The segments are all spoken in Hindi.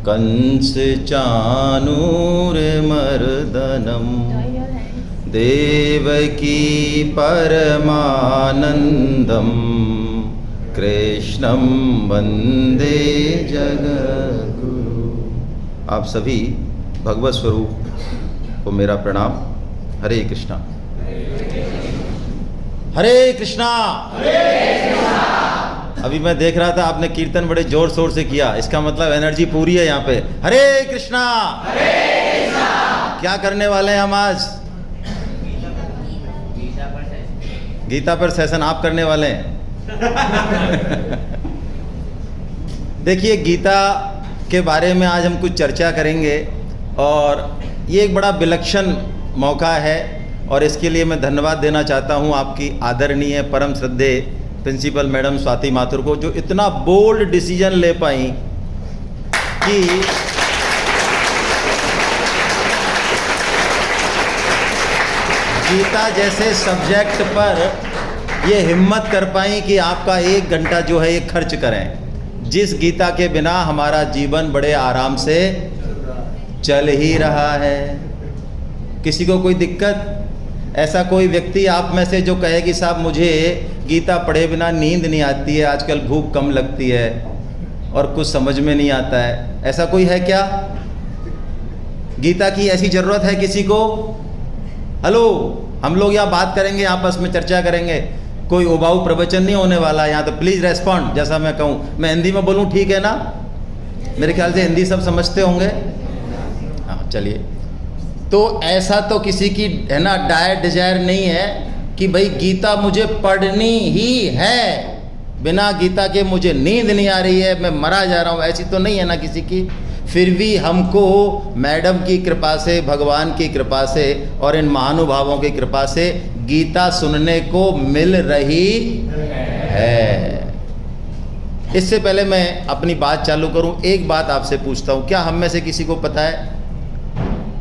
कंस चाणूरमर्दनम देवकी परमानंदम कृष्णं वंदे जगद्गुरु। आप सभी भगवत स्वरूप को मेरा प्रणाम। हरे कृष्णा हरे कृष्णा। अभी मैं देख रहा था आपने कीर्तन बड़े जोर शोर से किया, इसका मतलब एनर्जी पूरी है यहाँ पे। हरे कृष्णा। क्या करने वाले हैं हम आज? गीता पर सेशन आप करने वाले हैं। देखिए, गीता के बारे में आज हम कुछ चर्चा करेंगे और ये एक बड़ा विलक्षण मौका है और इसके लिए मैं धन्यवाद देना चाहता हूँ आपकी आदरणीय परम श्रद्धेय प्रिंसिपल मैडम स्वाति माथुर को, जो इतना बोल्ड डिसीजन ले पाई कि गीता जैसे सब्जेक्ट पर ये हिम्मत कर पाई कि आपका 1 घंटा जो है ये खर्च करें, जिस गीता के बिना हमारा जीवन बड़े आराम से चल ही रहा है। किसी को कोई दिक्कत? ऐसा कोई व्यक्ति आप में से जो कहे कि साहब मुझे गीता पढ़े बिना नींद नहीं आती है, आजकल भूख कम लगती है और कुछ समझ में नहीं आता है, ऐसा कोई है क्या? गीता की ऐसी ज़रूरत है किसी को? हेलो, हम लोग यहाँ बात करेंगे, आपस में चर्चा करेंगे, कोई उबाऊ प्रवचन नहीं होने वाला यहाँ, तो प्लीज़ रेस्पॉन्ड। जैसा मैं कहूँ, मैं हिंदी में बोलूँ ठीक है ना? मेरे ख्याल से हिंदी सब समझते होंगे। हाँ, चलिए। तो ऐसा तो किसी की है ना डायर डिजायर नहीं है कि भाई गीता मुझे पढ़नी ही है, बिना गीता के मुझे नींद नहीं आ रही है, मैं मरा जा रहा हूँ, ऐसी तो नहीं है ना किसी की। फिर भी हमको मैडम की कृपा से, भगवान की कृपा से और इन महानुभावों की कृपा से गीता सुनने को मिल रही है। इससे पहले मैं अपनी बात चालू करूं, एक बात आपसे पूछता हूं, क्या हम में से किसी को पता है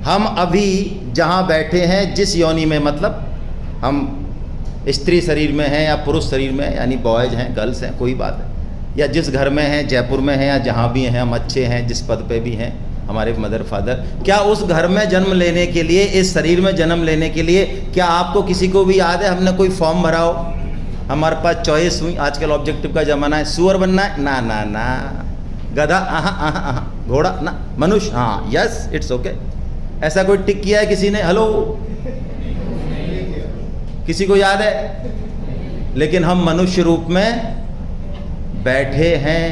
हम अभी जहां बैठे हैं, जिस योनि में, मतलब हम स्त्री शरीर में हैं या पुरुष शरीर में हैं, यानी बॉयज हैं, गर्ल्स हैं, कोई बात है, या जिस घर में हैं, जयपुर में हैं या जहाँ भी हैं, हम अच्छे हैं, जिस पद पे भी हैं हमारे मदर फादर, क्या उस घर में जन्म लेने के लिए, इस शरीर में जन्म लेने के लिए, क्या आपको किसी को भी याद है हमने कोई फॉर्म भरा हो? हमारे पास चॉइस हुई, आजकल ऑब्जेक्टिव का ज़माना है। सुअर बनना है? ना ना ना। गधा? हाँ। घोड़ा? ना। मनुष्य? हाँ, यस, इट्स ओके। ऐसा कोई टिक किया है किसी ने? हेलो, किसी को याद है? लेकिन हम मनुष्य रूप में बैठे हैं।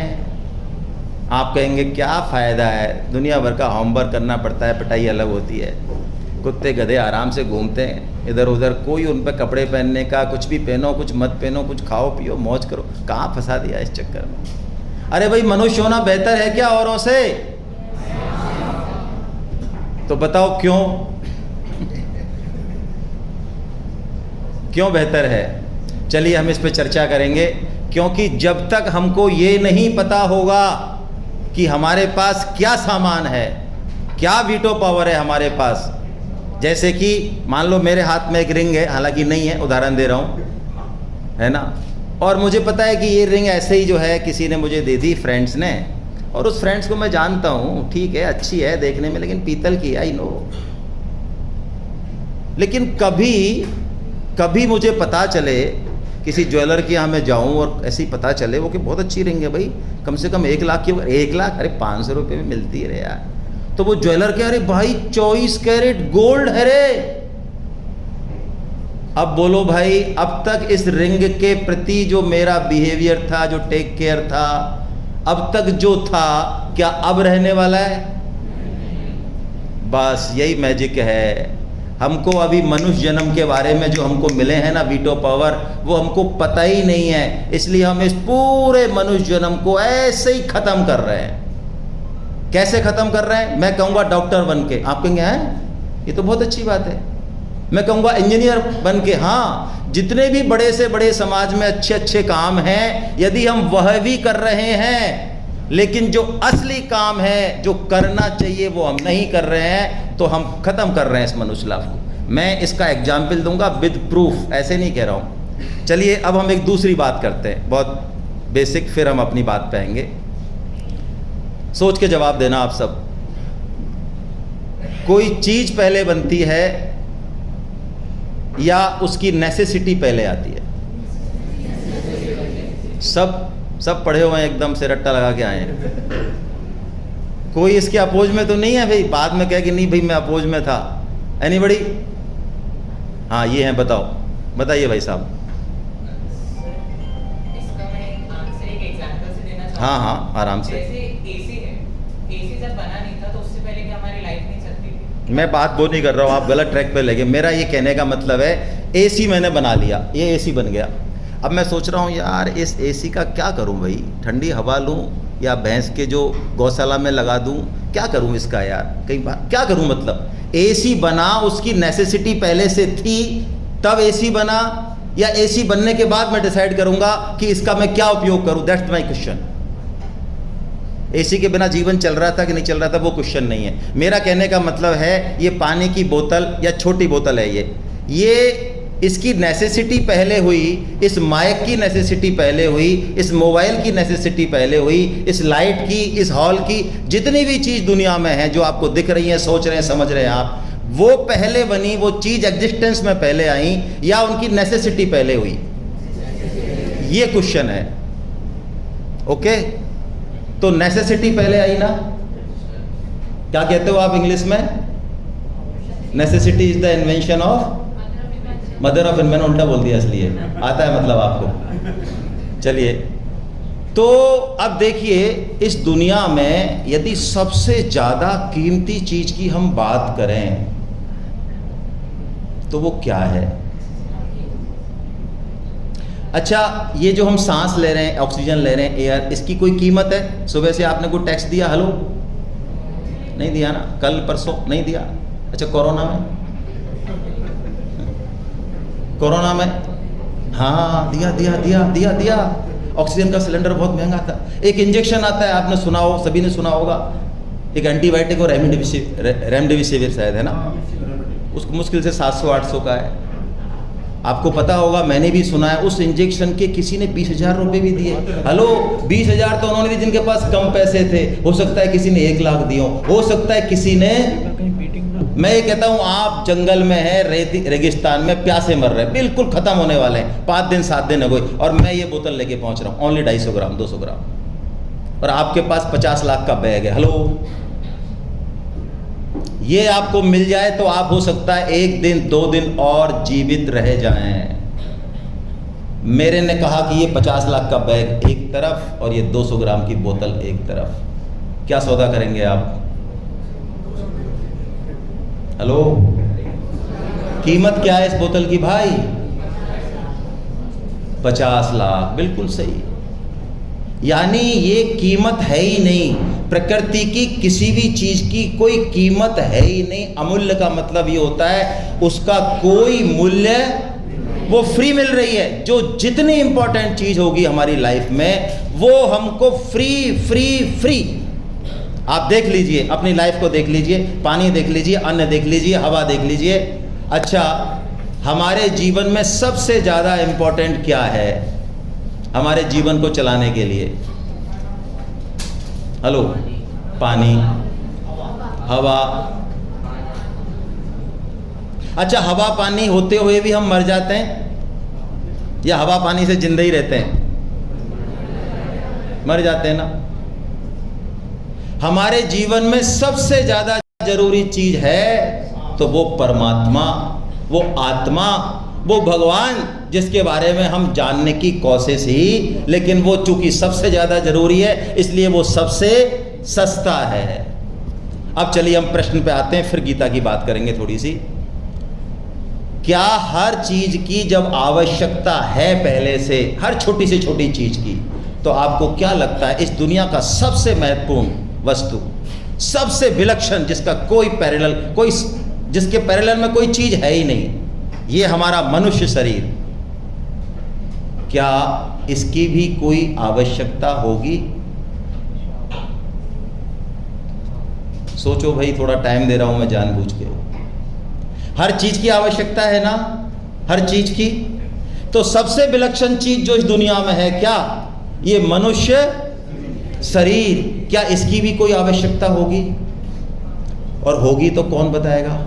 आप कहेंगे क्या फ़ायदा है, दुनिया भर का होमवर्क करना पड़ता है, पिटाई अलग होती है, कुत्ते गधे आराम से घूमते हैं इधर उधर, कोई उन पर कपड़े पहनने का, कुछ भी पहनो, कुछ मत पहनो, कुछ खाओ पियो, मौज करो, कहाँ फंसा दिया इस चक्कर में। अरे भाई, मनुष्य होना बेहतर है क्या औरों से? तो बताओ क्यों? क्यों बेहतर है? चलिए हम इस पे चर्चा करेंगे, क्योंकि जब तक हमको ये नहीं पता होगा कि हमारे पास क्या सामान है, क्या वीटो पावर है हमारे पास। जैसे कि मान लो मेरे हाथ में एक रिंग है, हालांकि नहीं है, उदाहरण दे रहा हूँ, है ना, और मुझे पता है कि ये रिंग ऐसे ही जो है किसी ने मुझे दे दी, फ्रेंड्स ने, और उस फ्रेंड्स को मैं जानता हूँ, ठीक है, अच्छी है देखने में, लेकिन पीतल की, आई नो। लेकिन कभी मुझे पता चले, किसी ज्वेलर के यहाँ मैं जाऊँ और ऐसे ही पता चले वो कि बहुत अच्छी रिंग है भाई, कम से कम 1 लाख की, 1 लाख, अरे 500 रुपये में मिलती है रे यार, तो वो ज्वेलर के, अरे भाई 24 कैरेट गोल्ड है रे। अब बोलो भाई, अब तक इस रिंग के प्रति जो मेरा बिहेवियर था, जो टेक केयर था, अब तक जो था, क्या अब रहने वाला है? बस यही मैजिक है। हमको अभी मनुष्य जन्म के बारे में जो हमको मिले हैं ना वीटो पावर, वो हमको पता ही नहीं है, इसलिए हम इस पूरे मनुष्य जन्म को ऐसे ही ख़त्म कर रहे हैं। कैसे ख़त्म कर रहे हैं? मैं कहूँगा डॉक्टर बन के, आप कहेंगे हैं ये तो बहुत अच्छी बात है। मैं कहूँगा इंजीनियर बन के, हाँ, जितने भी बड़े से बड़े समाज में अच्छे अच्छे काम हैं, यदि हम वह भी कर रहे हैं, लेकिन जो असली काम है, जो करना चाहिए, वो हम नहीं कर रहे हैं, तो हम ख़त्म कर रहे हैं इस मनुष्य लाभ को। मैं इसका एग्जाम्पल दूंगा विद प्रूफ, ऐसे नहीं कह रहा हूँ। चलिए अब हम एक दूसरी बात करते हैं, बहुत बेसिक, फिर हम अपनी बात पे आएंगे। सोच के जवाब देना आप सब। कोई चीज पहले बनती है या उसकी नेसेसिटी पहले आती है? सब पढ़े हुए हैं, एकदम से रट्टा लगा के आए हैं। कोई इसके अपोज में तो नहीं है भाई, बाद में कहे कि नहीं भाई मैं अपोज में था। एनीबडी? हाँ ये हैं, बताइए भाई साहब। इसका मैं आंसर एक एग्जांपल से देना चाहूँगा। हाँ आराम से। जैसे एसी है, एसी जब बना नहीं था तो उससे पहले क्या हमारी लाइफ नहीं चलती थी? मैं बात वो नहीं कर रहा हूँ, आप गलत ट्रैक पे लगे। मेरा ये कहने का मतलब है एसी मैंने बना लिया, ये एसी बन गया। अब मैं सोच रहा हूँ यार इस एसी का क्या करूँ भाई, ठंडी हवा लूँ या भैंस के जो गौशाला में लगा दूँ, क्या करूँ इसका यार, कई बार क्या करूँ। मतलब एसी बना, उसकी नेसेसिटी पहले से थी तब एसी बना, या एसी बनने के बाद मैं डिसाइड करूँगा कि इसका मैं क्या उपयोग करूँ? That's my question. एसी के बिना जीवन चल रहा था कि नहीं चल रहा था वो क्वेश्चन नहीं है। मेरा कहने का मतलब है ये पानी की बोतल या छोटी बोतल है, ये इसकी नेसेसिटी पहले हुई, इस माइक की नेसेसिटी पहले हुई, इस मोबाइल की नेसेसिटी पहले हुई, इस लाइट की, इस हॉल की, जितनी भी चीज़ दुनिया में है जो आपको दिख रही हैं, सोच रहे हैं, समझ रहे हैं आप, वो पहले बनी, वो चीज़ एग्जिस्टेंस में पहले आई या उनकी नेसेसिटी पहले हुई? ये क्वेश्चन है। ओके, तो नेसेसिटी पहले आई ना? क्या कहते हो आप इंग्लिश में? Necessity is the invention of mother of invention. उल्टा बोल दिया इसलिए, आता है मतलब आपको। चलिए, तो अब देखिए इस दुनिया में यदि सबसे ज़्यादा कीमती चीज़ की हम बात करें तो वो क्या है? अच्छा, ये जो हम सांस ले रहे हैं, ऑक्सीजन ले रहे हैं, एयर, इसकी कोई कीमत है? सुबह से आपने कोई टैक्स दिया? हेलो, नहीं दिया ना? कल परसों नहीं दिया? अच्छा, कोरोना में हाँ दिया। ऑक्सीजन का सिलेंडर बहुत महंगा था। एक इंजेक्शन आता है, आपने सुना हो, सभी ने सुना होगा, एक एंटीबायोटिक और रेमडेसिविर शायद है ना, उसको मुश्किल से 700-800 का है। आपको पता होगा, मैंने भी सुना है, उस इंजेक्शन के किसी ने 20,000 रुपये भी दिए। हेलो, 20,000 तो उन्होंने दिए जिनके पास कम पैसे थे। हो सकता है किसी ने 1 लाख दिए, हो सकता है किसी ने। मैं ये कहता हूँ आप जंगल में है, रेगिस्तान में प्यासे मर रहे हैं, बिल्कुल खत्म होने वाले हैं, 5 दिन 7 दिन हो गए, और मैं ये बोतल लेके पहुंच रहा हूँ, ओनली 250 ग्राम 200 ग्राम, और आपके पास 50 लाख का बैग है। हेलो, ये आपको मिल जाए तो आप हो सकता है 1 दिन 2 दिन और जीवित रह जाएं। मेरे ने कहा कि ये 50 लाख का बैग एक तरफ और ये 200 ग्राम की बोतल एक तरफ, क्या सौदा करेंगे आप? हेलो, कीमत क्या है इस बोतल की भाई? 50 लाख, बिल्कुल सही। यानी ये कीमत है ही नहीं, प्रकृति की किसी भी चीज की कोई कीमत है ही नहीं। अमूल्य का मतलब ये होता है उसका कोई मूल्य, वो फ्री मिल रही है। जो जितनी इंपॉर्टेंट चीज होगी हमारी लाइफ में वो हमको फ्री। आप देख लीजिए, अपनी लाइफ को देख लीजिए, पानी देख लीजिए, अन्न देख लीजिए, हवा देख लीजिए। अच्छा, हमारे जीवन में सबसे ज़्यादा इम्पोर्टेंट क्या है हमारे जीवन को चलाने के लिए? हेलो, पानी, हवा। अच्छा, हवा पानी होते हुए भी हम मर जाते हैं या हवा पानी से जिंदा ही रहते हैं? मर जाते हैं ना। हमारे जीवन में सबसे ज्यादा जरूरी चीज है तो वो परमात्मा, वो आत्मा, वो भगवान, जिसके बारे में हम जानने की कोशिश ही, लेकिन वो चूंकि सबसे ज्यादा जरूरी है इसलिए वो सबसे सस्ता है। अब चलिए हम प्रश्न पे आते हैं, फिर गीता की बात करेंगे थोड़ी सी। क्या हर चीज की जब आवश्यकता है पहले से, हर छोटी से छोटी चीज की, तो आपको क्या लगता है इस दुनिया का सबसे महत्वपूर्ण वस्तु, सबसे विलक्षण, जिसका कोई पैरेलल, कोई जिसके पैरेलल में कोई चीज है ही नहीं, ये हमारा मनुष्य शरीर, क्या इसकी भी कोई आवश्यकता होगी? सोचो भाई, थोड़ा टाइम दे रहा हूं मैं जानबूझ के। हर चीज की आवश्यकता है ना, हर चीज की। तो सबसे विलक्षण चीज जो इस दुनिया में है क्या? ये मनुष्य शरीर, क्या इसकी भी कोई आवश्यकता होगी? और होगी तो कौन बताएगा?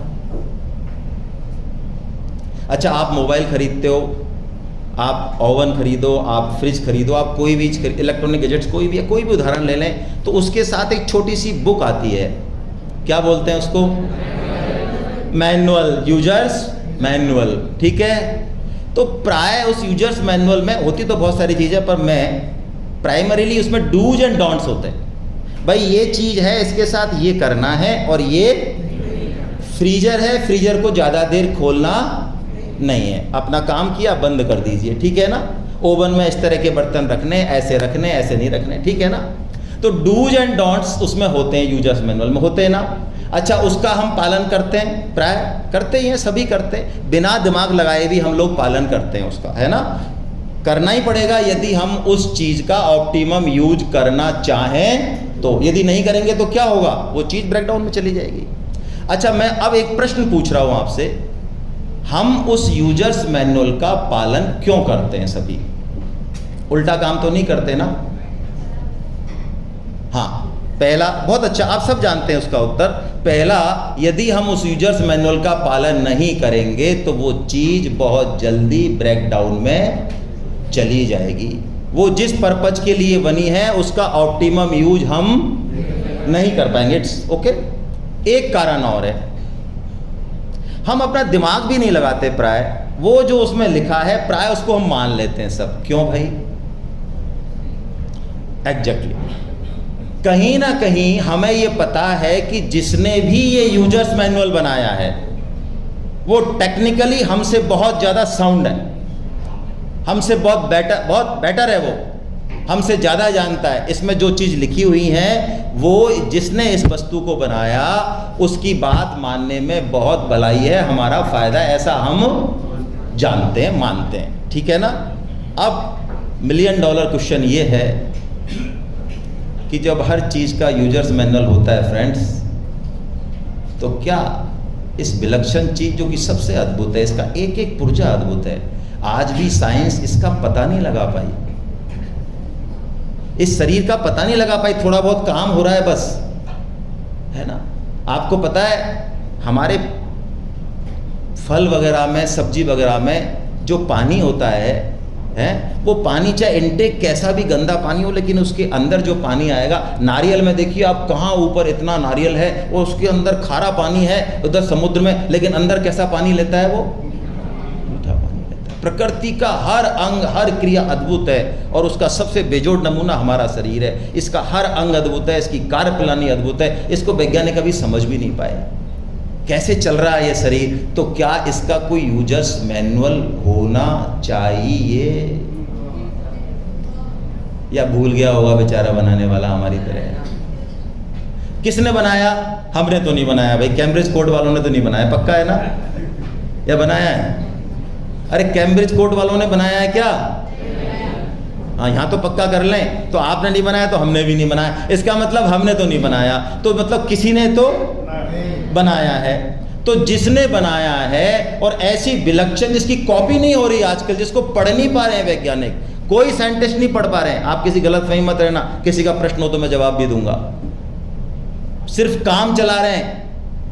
अच्छा, आप मोबाइल खरीदते हो, आप ओवन खरीदो, आप फ्रिज खरीदो, आप कोई भी इलेक्ट्रॉनिक गैजेट्स कोई भी उदाहरण ले लें, तो उसके साथ एक छोटी सी बुक आती है, क्या बोलते हैं उसको? मैनुअल, यूजर्स मैनुअल, ठीक है। तो प्राय उस यूजर्स मैनुअल में होती तो बहुत सारी चीज़ें, पर मैं प्राइमरीली उसमें डूज एंड डोंट्स होते हैं। भाई ये चीज़ है, इसके साथ ये करना है, और ये फ्रीजर है, फ्रीजर को ज़्यादा देर खोलना नहीं है, अपना काम किया बंद कर दीजिए, ठीक है ना। ओवन में इस तरह के बर्तन रखने, ऐसे नहीं रखने, ठीक है ना। तो डूज एंड डोंट्स उसमें होते हैं, यूजर्स मैनुअल में होते हैं ना। अच्छा, उसका हम पालन करते हैं, प्राय करते ही हैं, सभी करते हैं, बिना दिमाग लगाए भी हम लोग पालन करते हैं उसका, है ना। करना ही पड़ेगा यदि हम उस चीज़ का ऑप्टिमम यूज करना चाहें तो। यदि नहीं करेंगे तो क्या होगा? वो चीज़ ब्रेकडाउन में चली जाएगी। अच्छा, मैं अब एक प्रश्न पूछ रहा हूँ आपसे, हम उस यूजर्स मैनुअल का पालन क्यों करते हैं? सभी उल्टा काम तो नहीं करते ना? हाँ, पहला, बहुत अच्छा, आप सब जानते हैं उसका उत्तर। पहला, यदि हम उस यूजर्स मैनुअल का पालन नहीं करेंगे तो वो चीज़ बहुत जल्दी ब्रेकडाउन में चली जाएगी। वो जिस पर्पज के लिए बनी है उसका ऑप्टिमम यूज हम नहीं कर पाएंगे। It's okay. एक कारण और है, हम अपना दिमाग भी नहीं लगाते प्राय, वो जो उसमें लिखा है प्राय उसको हम मान लेते हैं सब। क्यों भाई? एग्जैक्टली, कहीं ना कहीं हमें ये पता है कि जिसने भी ये यूजर्स मैनुअल बनाया है वो टेक्निकली हमसे बहुत ज़्यादा साउंड है, हमसे बहुत बेटर है, वो हमसे ज़्यादा जानता है। इसमें जो चीज़ लिखी हुई है वो जिसने इस वस्तु को बनाया उसकी बात मानने में बहुत भलाई है, हमारा फ़ायदा है, ऐसा हम जानते हैं, मानते हैं, ठीक है ना। अब $1,000,000 क्वेश्चन ये है कि जब हर चीज़ का यूजर्स मैनुअल होता है फ्रेंड्स, तो क्या इस विलक्षण चीज़ जो कि सबसे अद्भुत है, इसका एक एक पुर्जा अद्भुत है, आज भी साइंस इसका पता नहीं लगा पाई, इस शरीर का पता नहीं लगा पाई। थोड़ा बहुत काम हो रहा है बस, है ना। आपको पता है हमारे फल वगैरह में, सब्जी वगैरह में जो पानी होता है वो पानी चाहे इनटेक कैसा भी गंदा पानी हो, लेकिन उसके अंदर जो पानी आएगा, नारियल में देखिए आप, कहाँ ऊपर इतना नारियल है और उसके अंदर खारा पानी है उधर समुद्र में, लेकिन अंदर कैसा पानी लेता है? वो मीठा पानी लेता है। प्रकृति का हर अंग, हर क्रिया अद्भुत है, और उसका सबसे बेजोड़ नमूना हमारा शरीर है। इसका हर अंग अद्भुत है, इसकी कार्यप्रणाली अद्भुत है, इसको वैज्ञानिक अभी समझ भी नहीं पाए कैसे चल रहा है ये शरीर। तो क्या इसका कोई यूजर्स मैनुअल होना चाहिए? या भूल गया होगा बेचारा बनाने वाला हमारी तरह? किसने बनाया? हमने तो नहीं बनाया भाई, कैम्ब्रिज कोर्ट वालों ने तो नहीं बनाया, पक्का है ना? या बनाया है? अरे कैम्ब्रिज कोर्ट वालों ने बनाया है क्या? हाँ, यहाँ तो पक्का कर लें। तो आपने नहीं बनाया तो हमने भी नहीं बनाया, इसका मतलब हमने तो नहीं बनाया, तो मतलब किसी ने तो बनाया है। तो जिसने बनाया है, और ऐसी विलक्षण जिसकी कॉपी नहीं हो रही आजकल, जिसको पढ़ नहीं पा रहे हैं वैज्ञानिक, कोई साइंटिस्ट नहीं पढ़ पा रहे हैं। आप किसी गलतफहमी मत रहना, किसी का प्रश्न हो तो मैं जवाब भी दूंगा। सिर्फ काम चला रहे हैं।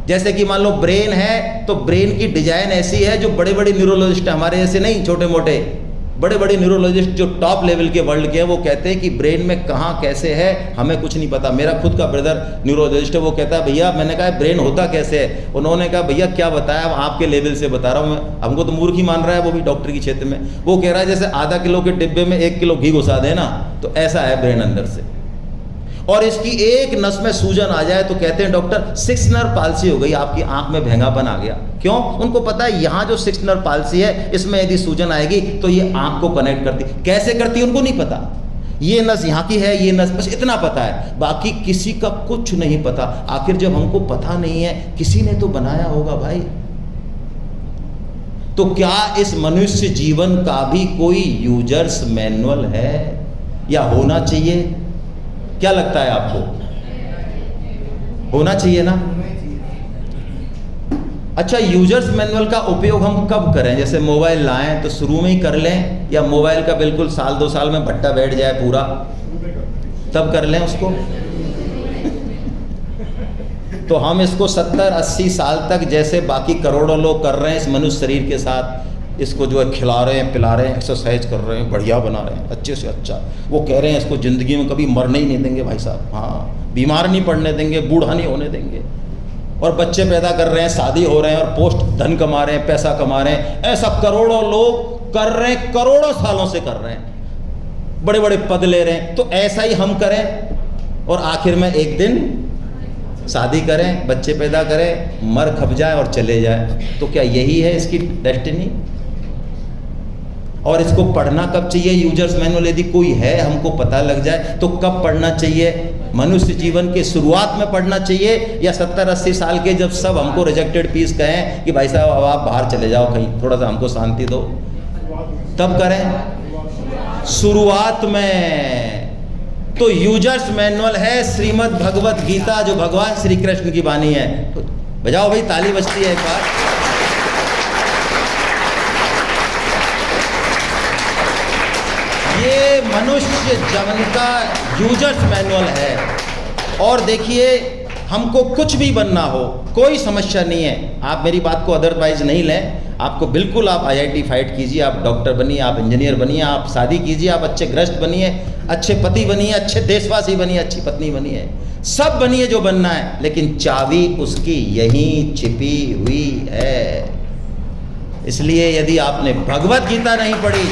जैसे कि मान लो ब्रेन है, तो ब्रेन की डिजाइन ऐसी है, जो बड़े बड़े न्यूरोलॉजिस्ट हमारे जैसे नहीं, छोटे मोटे बड़े बड़े न्यूरोलॉजिस्ट जो टॉप लेवल के वर्ल्ड के हैं, वो कहते हैं कि ब्रेन में कहाँ कैसे है हमें कुछ नहीं पता। मेरा खुद का ब्रदर न्यूरोलॉजिस्ट है, वो कहता है भैया, मैंने कहा ब्रेन होता कैसे है? उन्होंने कहा भैया क्या बताया, आपके लेवल से बता रहा हूँ मैं, हमको तो मूर्ख ही मान रहा है वो भी डॉक्टर के क्षेत्र में। वो कह रहा है जैसे आधा किलो के डिब्बे में 1 किलो घी घुसा देना, तो ऐसा है ब्रेन अंदर से। और इसकी एक नस में सूजन आ जाए तो कहते हैं डॉक्टर 6 नर्व पाल्सी हो गई, आपकी आंख में भेंगापन आ गया। क्यों? उनको पता है यहाँ जो 6 नर्व पाल्सी है, इसमें यदि सूजन आएगी तो ये आंख को कनेक्ट करती। कैसे करती है उनको नहीं पता, ये नस यहाँ की है, ये नस, बस इतना पता है, बाकी किसी का कुछ नहीं पता। आखिर जब हमको पता नहीं है, किसी ने तो बनाया होगा भाई। तो क्या इस मनुष्य जीवन का भी कोई यूजर्स मैनुअल है या होना चाहिए? क्या लगता है आपको? होना चाहिए ना? अच्छा, यूजर्स मैनुअल का उपयोग हम कब करें? जैसे मोबाइल लाएं तो शुरू में ही कर लें, या मोबाइल का बिल्कुल 1-2 साल में भट्टा बैठ जाए पूरा? तब कर लें उसको। तो हम इसको 70-80 साल तक जैसे बाकी करोड़ों लोग कर रहे हैं इस मनुष्य शरीर के साथ, इसको जो है खिला रहे हैं, पिला रहे हैं, एक्सरसाइज कर रहे हैं, बढ़िया बना रहे हैं, अच्छे से अच्छा। वो कह रहे हैं इसको ज़िंदगी में कभी मरने ही नहीं देंगे भाई साहब, हाँ, बीमार नहीं पड़ने देंगे, बूढ़ा नहीं होने देंगे, और बच्चे पैदा कर रहे हैं, शादी हो रहे हैं, और पोस्ट धन कमा रहे हैं, पैसा कमा रहे हैं। ऐसा करोड़ों लोग कर रहे हैं, करोड़ों सालों से कर रहे हैं, बड़े बड़े पद ले रहे हैं। तो ऐसा ही हम करें और आखिर में एक दिन शादी करें, बच्चे पैदा करें, मर खप जाए और चले जाए। तो क्या यही है इसकी डेस्टिनी? और इसको पढ़ना कब चाहिए? यूजर्स मैनुअल यदि कोई है, हमको पता लग जाए तो कब पढ़ना चाहिए? मनुष्य जीवन के शुरुआत में पढ़ना चाहिए, या 70-80 साल के जब सब हमको रिजेक्टेड पीस कहें कि भाई साहब अब आप बाहर चले जाओ कहीं, थोड़ा सा हमको शांति दो, तब करें? शुरुआत में। तो यूजर्स मैनुअल है श्रीमद् भगवत गीता, जो भगवान श्री कृष्ण की वाणी है। तो बजाओ भाई, ताली बजती है एक बार। ये मनुष्य जीवन का यूजर्स मैनुअल है। और देखिए, हमको कुछ भी बनना हो, कोई समस्या नहीं है, आप मेरी बात को अदरवाइज नहीं लें। आपको बिल्कुल, आप IIT फाइट कीजिए, आप डॉक्टर बनिए, आप इंजीनियर बनिए, आप शादी कीजिए, आप अच्छे गृहस्थ बनिए, अच्छे पति बनिए, अच्छे देशवासी बनिए, अच्छी पत्नी बनिए, सब बनिए जो बनना है, लेकिन चाबी उसकी यहीं छिपी हुई है। इसलिए यदि आपने भगवत गीता नहीं पढ़ी,